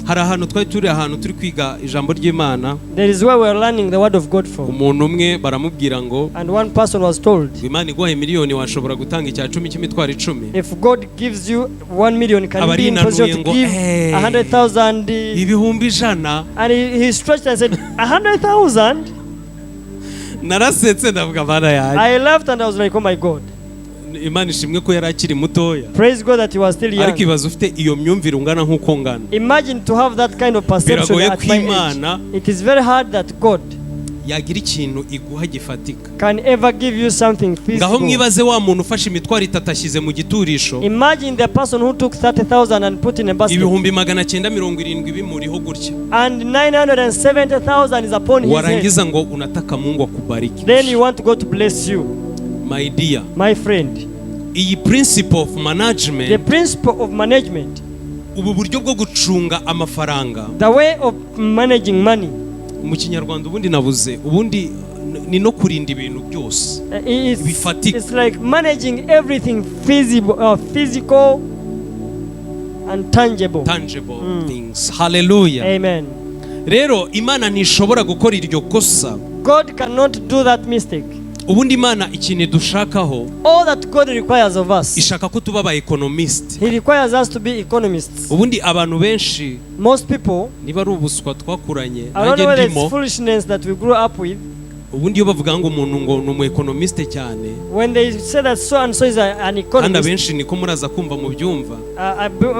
Hari ahantu twari turi, ahantu turi kwiga ijambo ry'Imana, There is where we are learning the word of God from. umuntu umwe baramubwira ngo And one person was told, Imana iguhaye miliyoni washobora gutanga icya 10 cy'imitwaro 10. if God gives you 1 million, can you be in position to give 100,000? Ibihumbi 100. And he stretched and said, 100,000? Narasetse ndavuga Mana yanjye. I laughed and I was like, oh my God. Imana ishimwe ko yari akiri mutoya, Praise God that he was still ariko young. ibaze ufite iyo myumvire ungana nk'uko ngana. Imagine to have that kind of perception Biragoye at ko my Imana age. It is very hard that God yagira ikintu iguha gifatika. can ever give you something Ngaho physical. mwibaze wa muntu ufashe imitwaro 3 ashyize mu giturisho, Imagine the person who took 30,000 and put in a basket. ibihumbi 970 bimuriho gutya, And 970,000 is upon his head. warangiza ngo unataka Mungu akubariki. Then you want God to bless you. My dear, My friend, iyi principle of the management, principle of management, ubu buryo bwo gucunga amafaranga, the way of managing money, mu kinyarwanda ubundi nabuze, ubundi ni no kurinda ibintu byose bifatika. it's like managing everything physical and tangible. Things. Hallelujah. Amen. Rero Imana ntishobora gukora iryo kosa. God cannot do that mistake. Ubundi Imana ikintu dushakaho, All that God requires of us, ishaka ko tuba aba economist. He requires us to be economists. Ubundi abantu benshi, Most people, niba ari ubuswa twakuranye, I don't know nanjye whether it's ndimo, foolishness that we grew up with. ubundi iyo bavuga ngo umuntu ngo ni umu economist cyane, When they say that so and so is an kandi economist, abenshi niko muraza kumva mu byumva,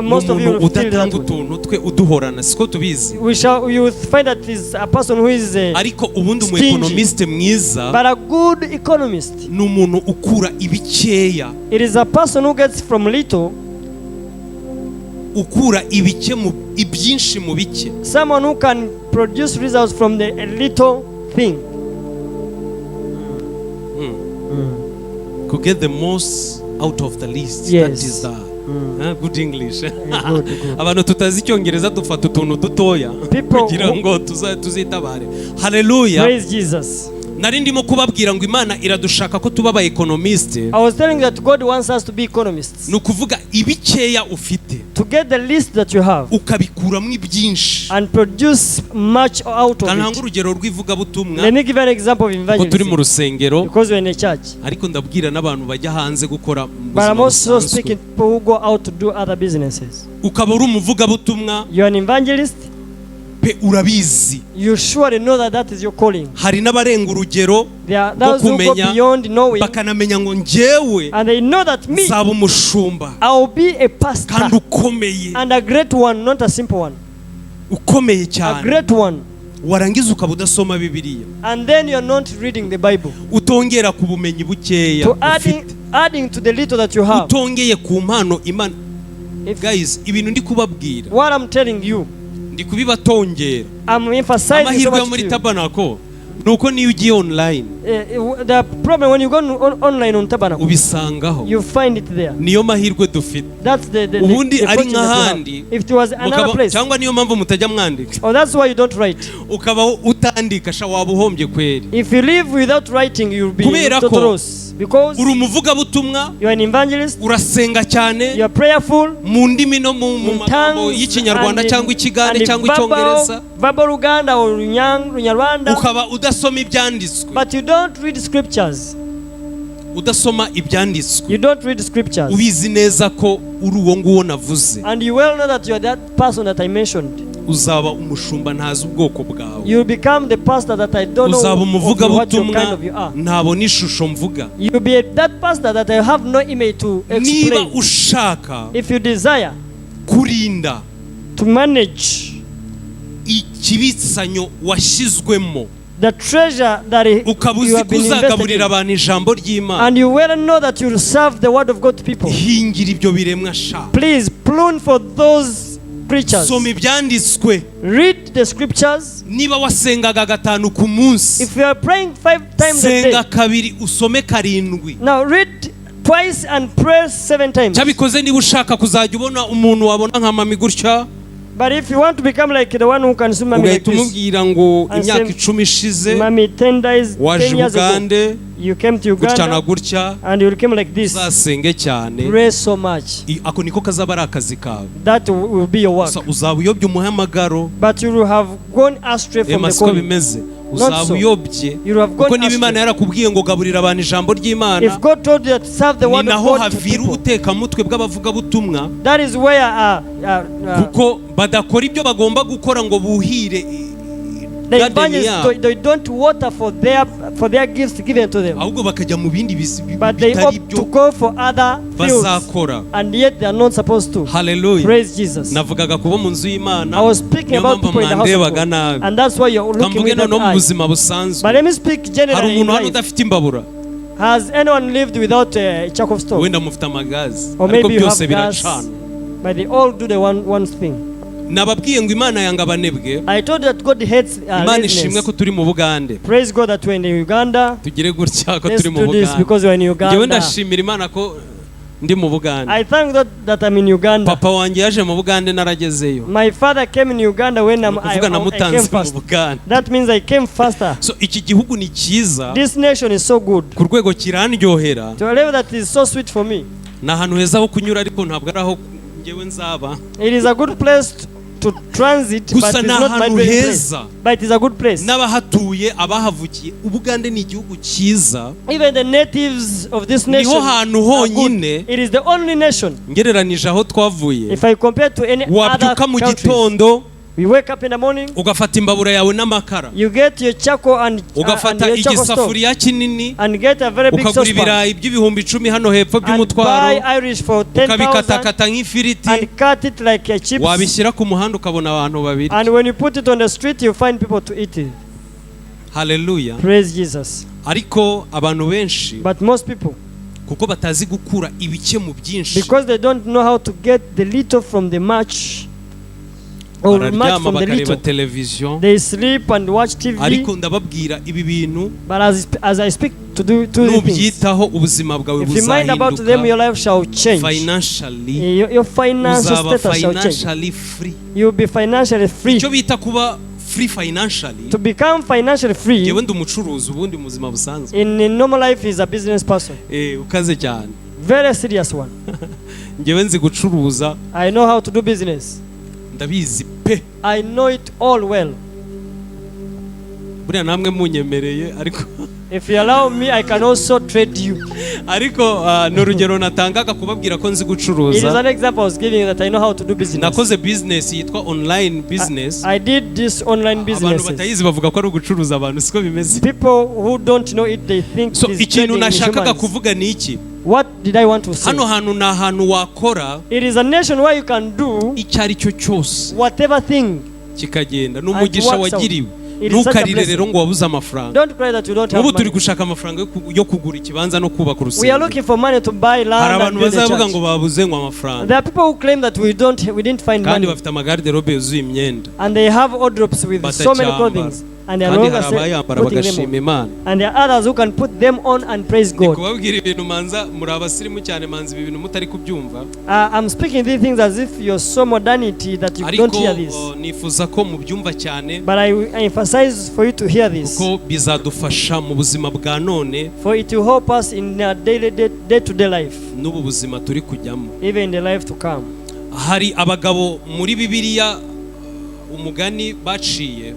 most of you umuntu will feel udatanga that way. utuntu twe uduhorana, siko tubizi. You will find that is a person who is Ariko ubundi umu stingy. economist mwiza but a good economist. ni umuntu ukura ibikeya, It is a person who gets from little, ukura ibike mu ibyinshi mu bike. someone who can produce results from the little thing. To get the most out of the least. Yes. That is good English. Good. Abantu tutazi icyongereza dufata utuntu dutoya People kugira ngo tuzitabare. Hallelujah. Praise Jesus. Nari ndimo kubabwira ngo Imana iradushaka ko tuba aba economiste. I was telling that God wants us to be economists. Nukuvuga ibikeya ufite. To get the list that you have. Ukabikuramo ibyinshi. And produce much out of Kananga it. urugero rw'ivugabutumwa. Let me give an example of evangelism. Ko turi mu rusengero. Because we're in a church. Ariko ndabwira n'abantu bajya hanze gukora mu But I'm buzima also busanzwe. speaking to people who go out to do other businesses. Ukaba uri umuvugabutumwa. You're an evangelist. Pe urabizi. You surely know that that is your calling. Hari n'abarenga urugero. There are those who go beyond knowing. Bakanamenya ngo njyewe. And they know that me. Zaba umushumba. I will be a pastor. Kandi ukomeye. And a great one, not a simple one. Ukomeye cyane. A great one. Warangiza ukaba udasoma Bibiliya. And then you're not reading the Bible. Utongera ku bumenyi bukeya. To adding to the little that you have. Utongeye ku mpano Imana. Guys, ibintu ndi kubabwira. What I'm telling you. Ndi kubibatongera. I'm emphasizing so amahirwe much muri tabanako nuko niyo ugiye online. The problem when you go online on Tabernacle, ubisangaho. You find it there. Niyo mahirwe dufite. That's the ubundi ari nk'ahandi. If it was another place. Cyangwa niyo mpamvu mutajya mwandika. Oh, that's why you don't write. Ukaba utandika sha wabuhombye kweri. If you live without writing, you'll be total loss. Because uri umuvugabutumwa, you are an evangelist, urasenga cyane, you are prayerful, mu ndimi no mu magambo y'Ikinyarwanda cyangwa Ikigande cyangwa Icyongereza, verbal Ruganda or Runyarwanda, ukaba udasoma ibyanditswe. But you don't read scriptures. Udasoma ibyanditswe. You don't read scriptures. Ubizi neza ko uri uwo nguwo navuze. And you well know that you are that person that I mentioned. Uzaba umushumba ntazi ubwoko bwawe. You become the pastor that I don't know uzaba umuvugabutumwa kind of you are. ntabona ishusho mvuga. You be that pastor that I have no image to explain. Niba ushaka, if you desire, kurinda, to manage ikibitsanyo washyizwemo, the treasure that you have been invested in, abantu ijambo ry'Imana, and you well know that you will serve the word of God to people. Hingira ibyo biremwa sha. Please prune for those preachers. Soma ibyanditswe. Read the scriptures. Niba wasengaga gatanu ku munsi, if you are praying 5 times a day, senga kabiri usome karindwi. Now read twice and pray 7 times. Cyabikoze niba ushaka kuzajya ubona umuntu wabona nka mami gutya. But if you want to become like the one who can swim like this, umubwira ngo imyaka 10 ishize, Mami 10 days, 10 years ago, you came to Uganda, and you came like this. Uzasenge cyane. Pray so much. Ako niko kazaba ari akazi kawe. That will be your work. Uzaba uyobye umuhamagaro. But you will have gone astray from the calling. Bimeze. Uzaba uyobye. Kuko niba Imana yarakubwiye ngo gaburira abantu ijambo ry'Imana, if God told you to serve the word of God to people, ubuteka mutwe bw'abavugabutumwa, that is where kuko badakora ibyo bagomba gukora ngo buhire. The evangelists, they don't water for their gifts given to them. Ahubwo bakajya mu bindi but they opt to go for other fields, and yet they are not supposed to. Hallelujah. Praise Jesus. Navugaga kuba mu nzu y'Imana. I was speaking about people in the house of God, and that's why you're looking with that eye. But let me speak generally in life. Has anyone lived without a charcoal stove? Or maybe you have gas, but they all do the one thing. Nababwiye ngo Imana yanga abanebwe. I told that God hates Imana ishimwe ko turi mu Bugande. Praise God that we're in Uganda. Tugire gutya ko turi mu Bugande. Let's do this because we're in Uganda. Jewe ndashimira Imana ko ndi mu Bugande. I thank God that I'm in Uganda. Papa wanjye yaje mu Bugande naragezeyo. My father came in Uganda when I came first. That means I came faster. So iki gihugu ni cyiza. This nation is so good. Ku rwego kirandyohera. To a level that is so sweet for me. Na hantu heza ho kunyura ariko ntabwo ari aho ngewe nzaba. It is a good place to transit, but it's not my place. But it is a good place. N'abahatuye abahavukiye, Ubugande ni igihugu cyiza. Even the natives of this nation, niho hantu honyine, it is the only nation. Ngereranije aho twavuye. If I compare to any other countries, we wake up in the morning, ugafata imbabura yawe n'amakara, you get your charcoal and ugafata igisafuriya kinini, and get a very big saucepan, ukagura ibirayi by'ibihumbi 10 hano hepfo by'umutwaro, ukabikatakata nk'ifiriti, and cut it like a chips, wabishyira ku muhanda ukabona abantu babiri. And when you put it on the street, you find people to eat it. Hallelujah. Praise Jesus. Ariko abantu benshi, but most people, kuko batazi gukura ibike mu byinshi, because they don't know how to get the little from the much, or much from the little. They sleep and watch TV. Ariko ndababwira ibi bintu, but as I speak to do two things. nubyitaho ubuzima bwawe If you mind about them, your life shall change. financially Your financial uzaba status shall change. financially free. You will be financially free. icyo bita kuba free financially, To become financially free yewe ndi umucuruzi ubundi mu buzima busanzwe in normal life is a business person. ukaze cyane. Very serious one. ngewe nzi gucuruza, I know how to do business. ndabizi pe. I know it all well. buriya namwe munyemereye ariko If you allow me, I can also trade you. ariko ni urugero natangaga kubabwira ko nzi It is gucuruza. an example I was giving you that I know how to do business. nakoze business yitwa online business. I did this online abantu business. batayizi bavuga ko ari ugucuruza abantu, siko bimeze. People who don't know it, they think So it's ikintu trading nashakaga humans. kuvuga ni iki? What did I want to say? hano hantu ni ahantu wakora It is a nation where you can do icyo ari cyo cyose whatever thing. kikagenda. ni umugisha works out. wagiriwe. It is such a ntukarire blessing. rero ngo wabuze amafaranga. Don't cry that you don't have ubu turi money. gushaka amafaranga yo kugura ikibanza no kubaka We are urusengero. looking for money to buy hari land and abantu build a bazavuga ngo church. babuze ngo amafaranga, There are people who claim that we didn't find kandi money, bafite amagarderobe yuzuye imyenda. and they have wardrobes with so many Batacyambara. clothing, and they are no kandi longer hari abayambara putting them bagashima on. Imana. And there are others who can put them on and praise Ndi God. kubabwira ibintu manza muri abasirimu cyane, manza ibi bintu mutari kubyumva. I'm speaking these things as if you're so modernity that you ariko don't hear this. nifuza ko mubyumva cyane, But I emphasize for you to hear this, kuko bizadufasha mu buzima bwa none for it will help us in our daily day-to-day life, n'ubu buzima turi kujyamo. even in the life to come. hari abagabo muri Bibiliya umugani baciye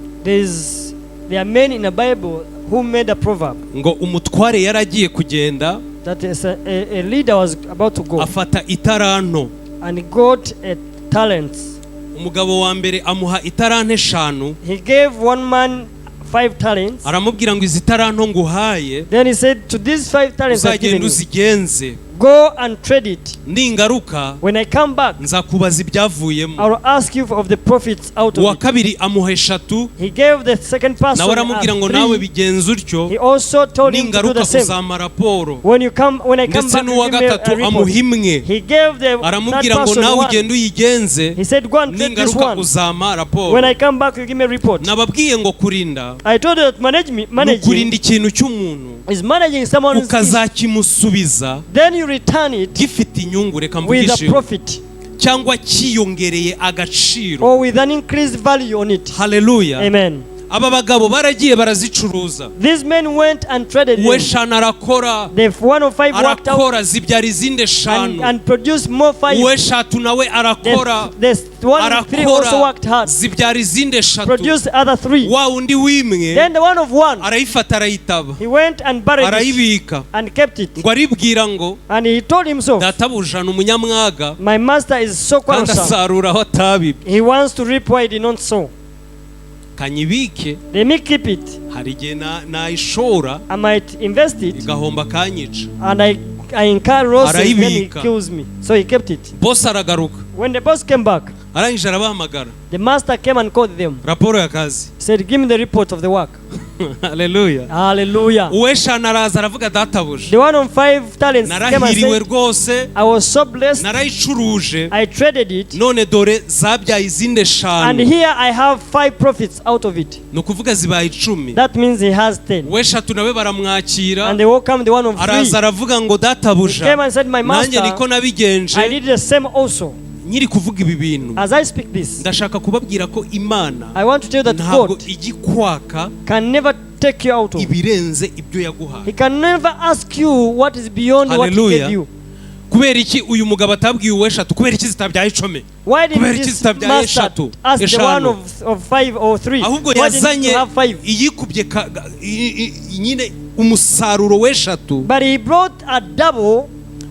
There are men in the Bible who made a proverb ngo umutware yaragiye kugenda that is a leader was about to go afata itaranto, and he got a talent. umugabo wa mbere amuha itaranto 5, He gave one man 5 talents. aramubwira ngo izi taranto nguhaye Then he said, to these 5 talents I've given uzagenda you, uzigenze, go and trade it. ningaruka When I come back, nzakubaza ibyavuyemo. I will ask you of the profits out of uwa it. kabiri amuha 3, He gave the second person nawe aramubwira ngo nawe 3. bigenze utyo, He also told him to do ningaruka the same. uzampa raporo. When I come ndetse back, n'uwa you give me gatatu a report. amuha imwe, He gave the third aramubwira ngo person nawe one. ugenda uyigenze, He said, go and trade this ningaruka one. uzampa raporo. When I come back, you give me a report. nababwiye ngo kurinda I told you that ni managing ukurinda ikintu cy'umuntu is managing someone's issue. ukazakimusubiza Then you return it gifite inyungu, reka with mvugishe, a profit cyangwa kiyongereye agaciro. or with an increased value on it. Haleluya. Amen. aba bagabo baragiye barazicuruza, These men went and traded we them. 5 arakora, The 1 of 5 worked out arakora zibyara izindi 5, and produced more 5. we 3 nawe arakora, The 1 of 3 also worked hard, zibyara izindi 3, produced other 3. wa undi wimwe Then the 1 of 1, arayifata arayitaba he went and buried it arayibika, and kept it. ngo aribwira ngo And he told himself, databuja ni umunyamwaga my master is so kandi quarrelsome. asarura aho atabibye, He wants to reap where he did not sow. kanyibike, Let me keep it. hari igihe nayishora I might invest it igahomba kanyica. and I incur losses, then he Arayibika. kills me. So he kept it. Boss aragaruka, When the boss came back, arangije arabahamagara, the master came and called them. raporo y'akazi. He said, give me the report of the work. Haleluya. Hallelujah. uwe 5 araza aravuga databuja, The 1 of 5 talents came and narahiriwe said, rwose, I was so blessed. narayicuruje, I traded it, none dore zabyaye izindi and 5, here I have 5 profits out of it. ni ukuvuga zibaye 10. That means he has 10. we 3 nawe baramwakira, And they welcomed the 1 of 3. araza aravuga ngo He databuja, came and said, my nanjye master, niko nabigenje. I did the same also. nyiri kuvuga ibi bintu, As I speak this, ndashaka kubabwira ko Imana I want to tell you that ntabwo God igikwaka can never take you out of. ibirenze ibyo yaguhaye. He can never ask you what is beyond what he Hallelujah. gave you. kubera iki uyu mugabo atabwiye uwe 3? kubera iki zitabyaye 10? Why Kubera didn't iki this zitabyaye master 3, ask the 5? one of 5 or 3? ahubwo Why didn't yazanye you have 5? iyikubye nyine umusaruro we 3, But he brought a double.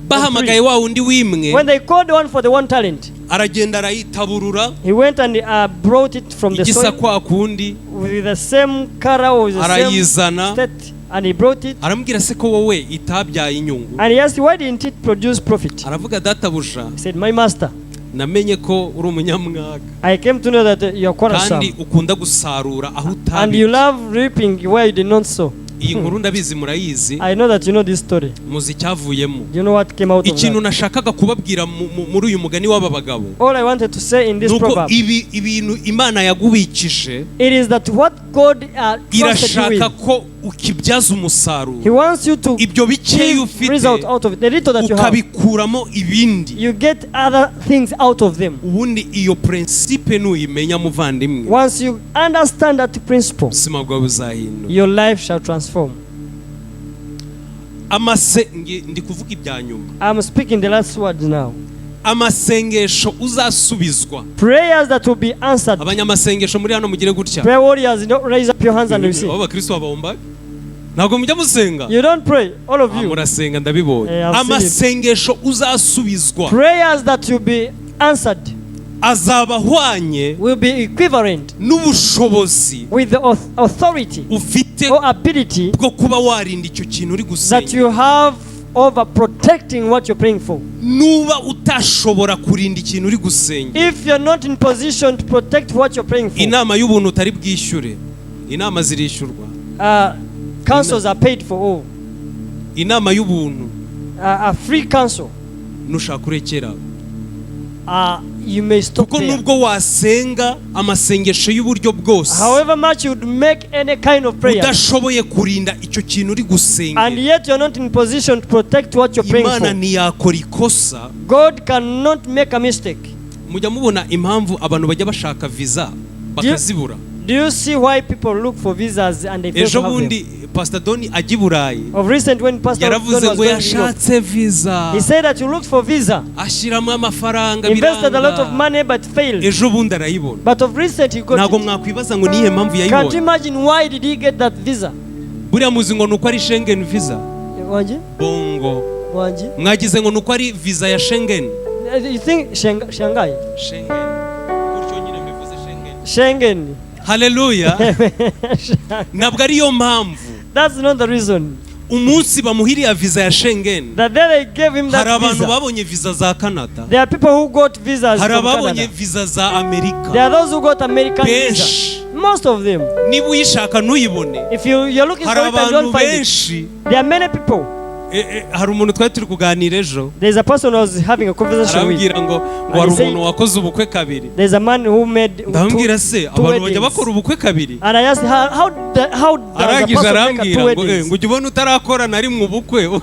bahamagaye wa undi wimwe, When they called the one for the 1 talent, aragenda arayitaburura, he went and brought it from the igisa soil kwa kundi, with the same color or with the same arayizana, state, and he brought it. aramubwira se ko wowe itabyaye inyungu. And he asked, why didn't it produce profit? aravuga databuja, He said, my master, namenye ko uri umunyamwaga I came to know that you're quarrelsome kandi ukunda gusarura aho and you utabibye. love reaping where you did not sow. iyi nkuru ndabizi murayizi, I know that you know this story. muzi icyavuyemo. You know what came out of ikintu that. nashakaga kubabwira muri uyu mugani w'aba bagabo, All I wanted to say in this nuko proverb, ibintu Imana yagubikije it is that what God trusted you irashaka with, ko ukibyaza umusaruro He wants you to ibyo bikeya give ufite result out of it. The little that you have, ukabikuramo ibindi. you get other things out of them. Ubundi iyo principe nuyimenya muvandimwe, Once you understand that principle, ubuzima bwawe buzahinduka. your life shall transform. Ndi kuvuga ibya nyuma. I'm speaking the last words now. Amasengesho uzasubizwa. Prayers that will be answered. Abanyamasengesho muri hano mugire gutya. Prayer warriors, don't raise up your hands and receive. Aba Kristo abomba. Ntabwo mujya musenga. You don't pray, all of you. Murasenga ndabibonye. Amasengesho uzasubizwa. Prayers that will be answered azaba ahwanye will be equivalent n'ubushobozi with the authority ufite or ability bwo kuba warinda icyo kintu uri that gusenga. you have over protecting what you're praying for. Nuba utashobora kurinda ikintu uri gusenga, If you're not in position to protect what you're praying for, inama y'ubuntu utari bwishyure, inama zirishyurwa. counsels are paid for all. Inama y'ubuntu A free counsel, nushaka urekera. you may stop Kuko there. nubwo wasenga amasengesho y'uburyo bwose, However much you would make any kind of prayer, udashoboye kurinda icyo kintu uri and gusenga, yet you're not in position to protect what you're praying Imana for, ntiyakora ikosa. God cannot make a mistake. Mujya mubona impamvu abantu bajya bashaka visa bakazibura. Do you see why people look for visas and they fail Ejo to have them? bundi Pastor Doni ajya i Burayi Of recent, when Pastor Don was yaravuze ngo going to Europe, yashatse visa, he said that you looked for visa, ashyiramo amafaranga invested a lot of biranga, money but failed. ejo bundi arayibona. But of recent he got Ntabwo it. mwakwibaza ngo niye mpamvu Can't you yayibonye. imagine why did he get that visa? Buriya muzi ngo nuko ari Schengen visa. Wanji? Bongo. Wanji? Mwagize ngo nuko ari visa ya Schengen. You think Shanghai? Schengen. Gutyo nyine mbivuze Schengen. Schengen. Haleluya. Ntabwo ariyo mpamvu That's not the reason. umunsi bamuhiriya visa ya Schengen, That day they gave him hari that abantu visa. babonye visa za Canada, There are people who got visas hari from ababonye Canada. visa za Amerika. There are those who got American visa. Benshi. Most of them. Niba uyishaka ntuyibone, If you're looking for hari it and abantu don't find it, benshi. there are many people. Hari umuntu twari turi kuganira ejo, There's a person I was having a conversation with. arambwira ngo hari umuntu wakoze ubukwe kabiri. There's a man who made Ndambwira se abantu bajya weddings. bakora ubukwe kabiri. And I asked how does a Arangije person make a arambwira two ngo weddings? ngo ujye ubona utarakora na rimwe ubukwe,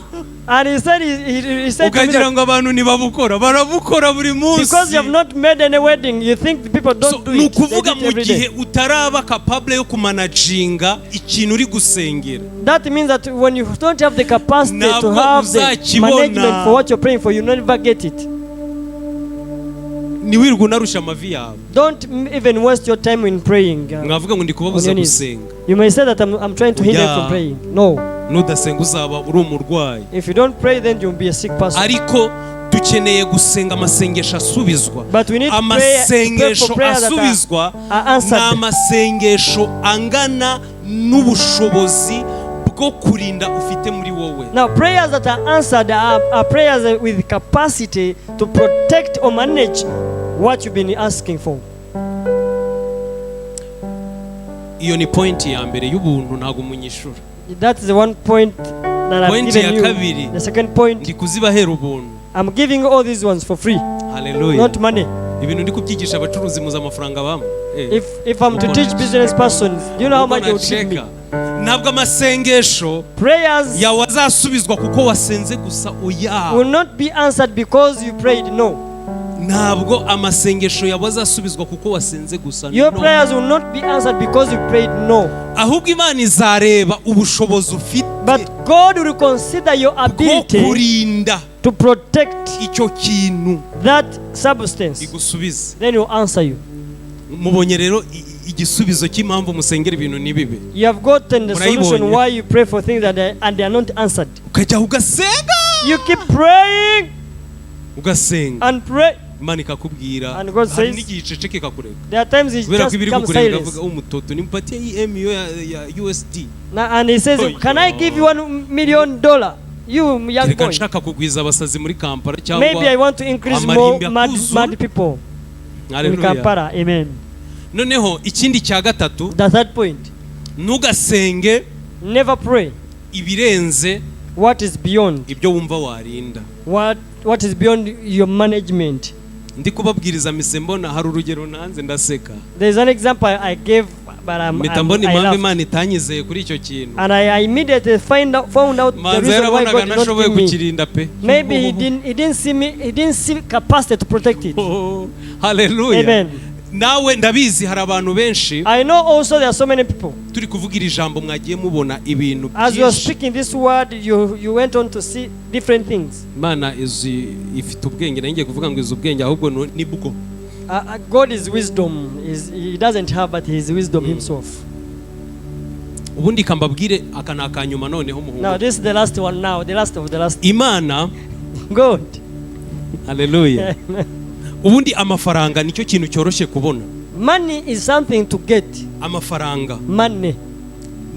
And he said he said to me ukagira that ngo abantu ntibabukora, barabukora buri because you have munsi. not made any wedding, you think the people So, don't do ni it. They do ukuvuga it mu every gihe day. utaraba capable yo kumanaginga ikintu uri gusengera, That means that when you don't have the capacity to Ntabwo have the uzakibona. management for what you're praying for, you never get it. ntiwirirwe unarusha amavi yawe. Don't even waste your time in praying. Mwavuga ngo ndi On kubabuza your knees. gusenga. You may say that I'm trying to hinder you from Yeah. praying. No. Nudasenga uzaba uri umurwayi. If you don't pray, then you'll be a sick person. Ariko dukeneye gusenga amasengesho asubizwa. But we need to pray Amasengesho for prayers that asubizwa are ni answered. amasengesho angana n'ubushobozi bwo kurinda ufite muri wowe. Now, prayers that are answered are prayers with capacity to protect or manage what you've been asking for. Iyo ni point ya mbere y'ubuntu ntago munyishura. That's the one point that I've Point given ya you. kabiri. The second point, Ndi kuzibahera ubuntu. I'm giving all these ones for free, Haleluya. not money. Ibintu ndi kubyigisha abacuruzi muza amafaranga bamwe. If I'm to teach business persons, do you know how much they would give me? Ntabwo amasengesho Prayers yawe azasubizwa kuko wasenze gusa, oya. will not be answered because you prayed. No. Ntabwo amasengesho yawe azasubizwa kuko wasenze gusa, Your no. prayers will not be answered because you prayed. No. Ahubwo Imana izareba ubushobozi ufite But God will consider your bwo ability kurinda to protect icyo kintu that substance. igusubize. Then He will answer you. Mubonye rero igisubizo cy'impamvu musengera ibintu nibibe. You have gotten the Murayibonye. solution why you pray for things and they are not answered. Ukajya ugasenga, You keep praying ugasenga, and pray. Imana ikakubwira, And God hari says- n'igihe iceceka ikakureka. There are times He Kubera just ko ibiri becomes kukureka silent. avuga umutoto nimpatie iyi MU ya USD. And He says, Oh, can I give you $1 million? You young Kereka boy. nshaka kugwiza abasazi muri Kampala cyangwa Maybe I want to increase more amarimbi mad akuzura. people in Haleluya. Kampala. Amen. Noneho ikindi cya gatatu, The third point, ntugasenge never pray ibirenze what is beyond. ibyo wumva warinda. What is beyond your management. Ndi kubabwiriza mise mbona hari urugero nanze ndaseka. There's an example I gave but mpita mbona impamvu left. Imana itanyizeye kuri icyo kintu. And I immediately found out the Manzi reason why yarabonaga God did not nashoboye give me. kukirinda pe. Maybe he didn't see capacity to protect it. Oh, hallelujah. Amen. Nawe ndabizi hari abantu benshi I know also there are so many people. turi kuvugira ijambo mwagiye mubona ibintu As you are byinshi. speaking this word, you went on to see different things. Imana ifite ubwenge, nanjye kuvuga ngo izi ubwenge ahubwo ni bwo. God is wisdom. He doesn't have, but he is wisdom himself. Ubundi kambabwire aka ni akanyuma noneho muhungu. Now this is the last one now, the last of the last. Imana, God. hallelujah. Ubundi amafaranga nicyo kintu cyoroshye kubona. Money is something to get. Amafaranga. Money.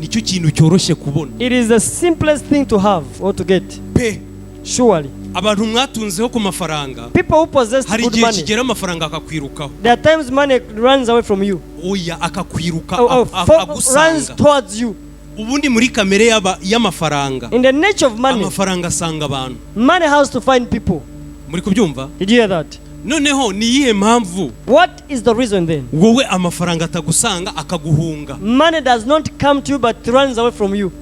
Nicyo kintu cyoroshye kubona. It is the simplest thing to have or to get. Pe. Surely. Abantu mwatunzeho ku mafaranga. People who possess hari good igihe money. kigera amafaranga akakwirukaho. There are times money runs away from you. Oya akakwiruka Runs towards you. Ubundi muri kamere y'amafaranga. In the nature of money. Amafaranga asanga abantu. Money has to find people. Muri kubyumva? Did you hear that? Noneho ni iyihe mpamvu? What is the reason then? Wowe amafaranga atagusanga akaguhunga. Money does not come to you but runs away from you.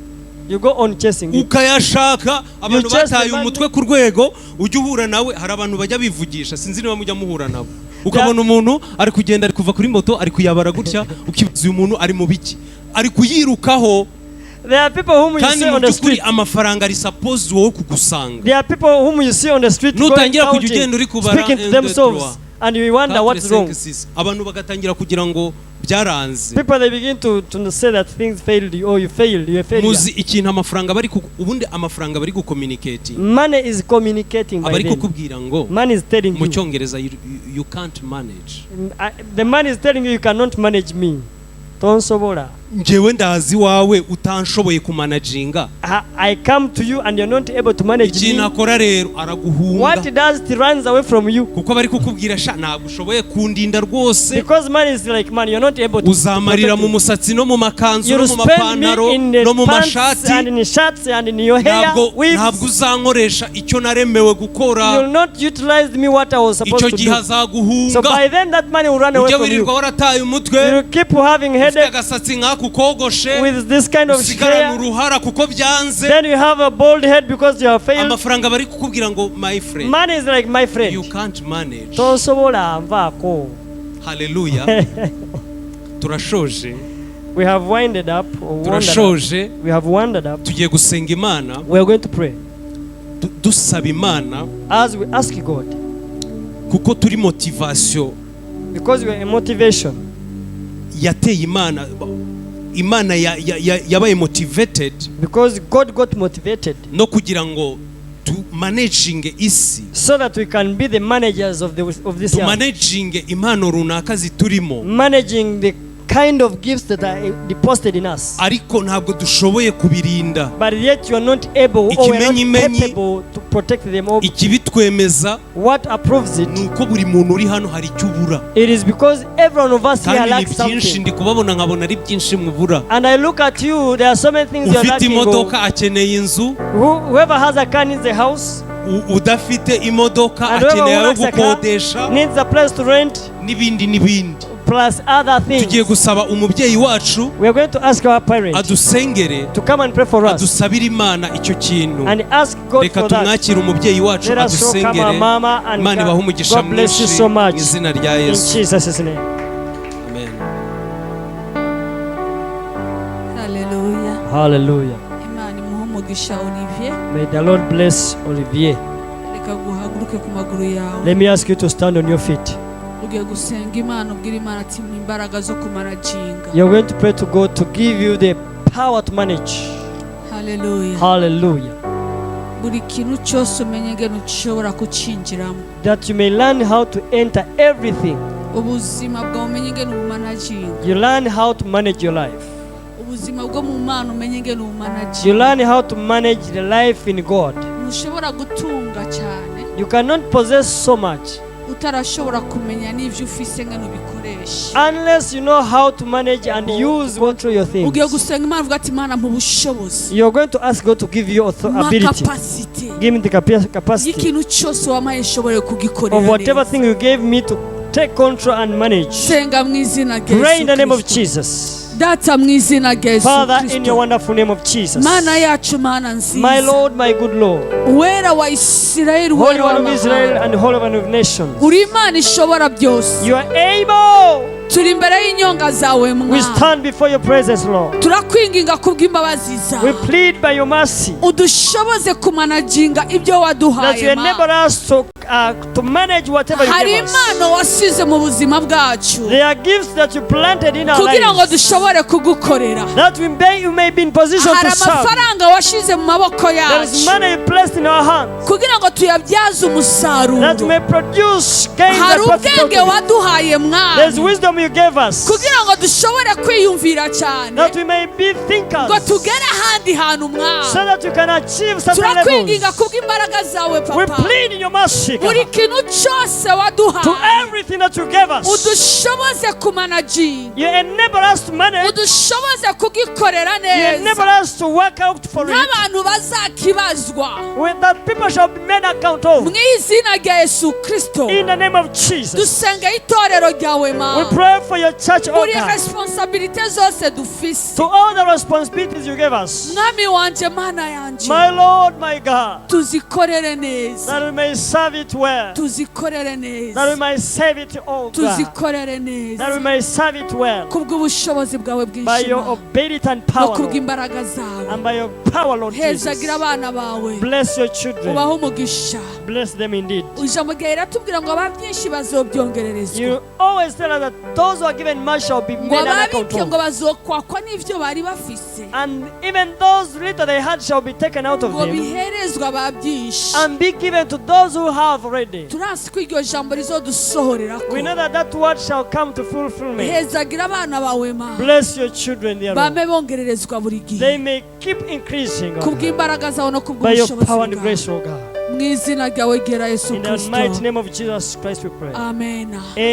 You go on chasing it. Ukayashaka abantu bataye umutwe ku rwego ujya uhura nawe. Hari abantu bajya bivugisha sinzi niba mujya muhura nabo. Ukabona umuntu ari kugenda ari kuva kuri moto ari kuyabara gutya ukibaza uyu muntu ari mu biki ari kuyirukaho. There are people whom you see on the street. Amafaranga ari supposed wowe kugusanga. There are people whom you see on the street nutangira kujya ugenda uri kubara speaking to themselves and you wonder what's wrong. Abantu bagatangira kugira ngo byaranze. People they begin to say that things failed you or you failed. Muzi ikintu amafaranga bari ubundi amafaranga bari gucommunicate. Money is communicating by them. Abari kukubwira ngo money is telling you. Mu Cyongereza you can't manage. The money is telling you cannot manage me. Tonsobora. Njewe ndazi wawe utanshoboye kumanaginga. I come to you and you're not able to manage me. Ikintu akora rero araguhunga. What it does, it runs away from you. Kuko bari kukubwira sha nagushoboye kundinda rwose. Because money is like money, you're not able to. Uzamarira mu musatsi no mu makanzu no mu mapantaro no mu mashati. And in shirts and in your hair. Ntabwo uzankoresha icyo naremewe gukora. You will not utilize me what I was supposed to do. Icyo gihe azaguhunga. So by then that money will run away from you. Ujya wirirwa warataye umutwe. You will keep having headache. With this kind of hair. Then you have a bald head because you have failed. Amafaranga bari kukubwira ngo my friend. Money is like my friend. You can't manage. Tosobola mvako. Hallelujah. Turashoje. We have winded up. Turashoje. We have winded up. Tugiye gusenga Imana. We are going to pray. Dusaba Imana. As we ask God. Kuko turi motivation. Because we are a motivation. Yateye Imana yabaye motivated. Because God got motivated. No kugira ngo to managing isi. So that we can be the managers of this year. Managing impano runaka ziturimo. Managing the kind of gifts that are deposited in us. Ariko ntabwo dushoboye kubirinda. But yet you are not able or we are not capable to protect them all. Ikibitwemeza. What approves it? Nuko buri muntu uri hano hari icyo ubura. It is because every one of us here lacks something. Kandi ndi kubabona nkabona ari byinshi mubura. And I look at you, there are so many things you are lacking. Ufite imodoka akeneye inzu. Whoever has a car needs a house. Udafite imodoka akeneye gukodesha. Needs a place to rent. N'ibindi. Plus other things. Tugiye gusaba umubyeyi wacu. We are going to ask our parents adusengere to come and pray for us. Adusabira Imana icyo kintu. And ask God Reka for that. tumwakire umubyeyi wacu adusengere. Imana ibahe umugisha mwinshi mu izina rya Yesu. In Jesus' name. Amen. Hallelujah. Hallelujah. Imana imuhe umugisha Olivier. May the Lord bless Olivier. Reka guhaguruke ku maguru yawe. Let me ask you to stand on your feet. Ugiye gusenga Imana ubwira Imana ati imbaraga zo kumanaginga. You're going to pray to God to give you the power to manage. Hallelujah. Hallelujah. Buri kintu cyose umenye ngene ushobora kucinjiramo. That you may learn how to enter everything. Ubuzima bwawe umenye ngene ubumanaginga. You learn how to manage your life. Ubuzima bwo mu Mana umenye ngene ubumanaginga. You learn how to manage the life in God. Ushobora gutunga cyane. You cannot possess so much utarashobora kumenya n'ivyo ufise ngene ubikoresha. Unless you know how to manage and use control your things. Ugiye gusenga Imana uvuga ati Imana mu bushobozi. You're going to ask God to give you ability. Give me the capacity. Ikintu cyose wamaye nshobore kugikorera. Of whatever thing you gave me to take control and manage. Senga mu izina rya Yesu. Pray in the name of Jesus. data mu izina rya Yesu Father, in your Kristo. wonderful name of Jesus. Mana yacu, mana nziza, My Lord, my good Lord, uwera wa Isirayeli, Holy uwera One of Israel w'amahanga, and Holy One of nations, uri Imana ishobora byose. you are able. Turi imbere y'inyonga zawe We mwana, stand before your presence, Lord. turakwinginga kubw'imbabazi We zawe, plead by your mercy udushoboze kumanaginga ibyo that you waduhaye enable Mana. us to manage whatever you Hari give us. impano wasize mu buzima bwacu There are gifts that you planted in our kugira ngo lives dushobore kugukorera. that you may be in position Hari to serve. amafaranga washize mu maboko There is yacu money you placed in our hands kugira ngo tuyabyaze that umusaruro. may produce gains Hari and ubwenge profitability. waduhaye There's mwana wisdom you gave us kugira ngo dushobore kwiyumvira cyane that we may be ngo thinkers tugere ahandi hantu so mwana. that you can achieve certain Turakwinginga levels. kubw'imbaraga zawe We papa, plead in your mercy, buri God, kintu cyose to waduhaye everything that you gave us. udushoboze kumanaginga, You enable us to manage. udushoboze kugikorera You enable neza, us to work out for it. n'abantu bazakibazwa When that people shall be made account of. mu izina rya Yesu Kristo. In the name of Jesus. Dusenge itorero ryawe We mana, pray for your church, oh buri God. responsabilite zose dufise To all the responsibilities you gave us. mwami wanje mana yanje, My Lord, my God. tuzikorere neza, That we may serve it well. tuzikorere That we neza, may save it, oh God. tuzikorere That we neza may serve it well. kubw'ubushobozi bwawe By bwinshi your Mana, ability and no power, Lord. kubw'imbaraga zawe. And by your power, Lord Jesus. Hezagira abana bawe, Bless your children. ubahe umugisha. Bless them indeed. Ijambo ryawe riratubwira ngo aba byinshi bazobyongererezwa, You always tell us that those who are given much shall be ngo made an account ababike ngo of. bazokwakwa n'ibyo bari bafise, And even those little they had shall be taken out of ngo them biherezwe aba byinshi. and be given to those who have already. Turasi ko iryo jambo rizodusohorerako. We know that that word shall come to fulfillment. Hezagira abana bawe Mana, Bless your children, dear Lord. bame bongererezwa buri They gihe may keep increasing, God, kubw'imbaraga zawe no by your kubw'ubushobozi power and bwawe, grace, oh God. mu izina ryawe ryera Yesu In the mighty Kristo, name of Jesus Christ we pray. amen.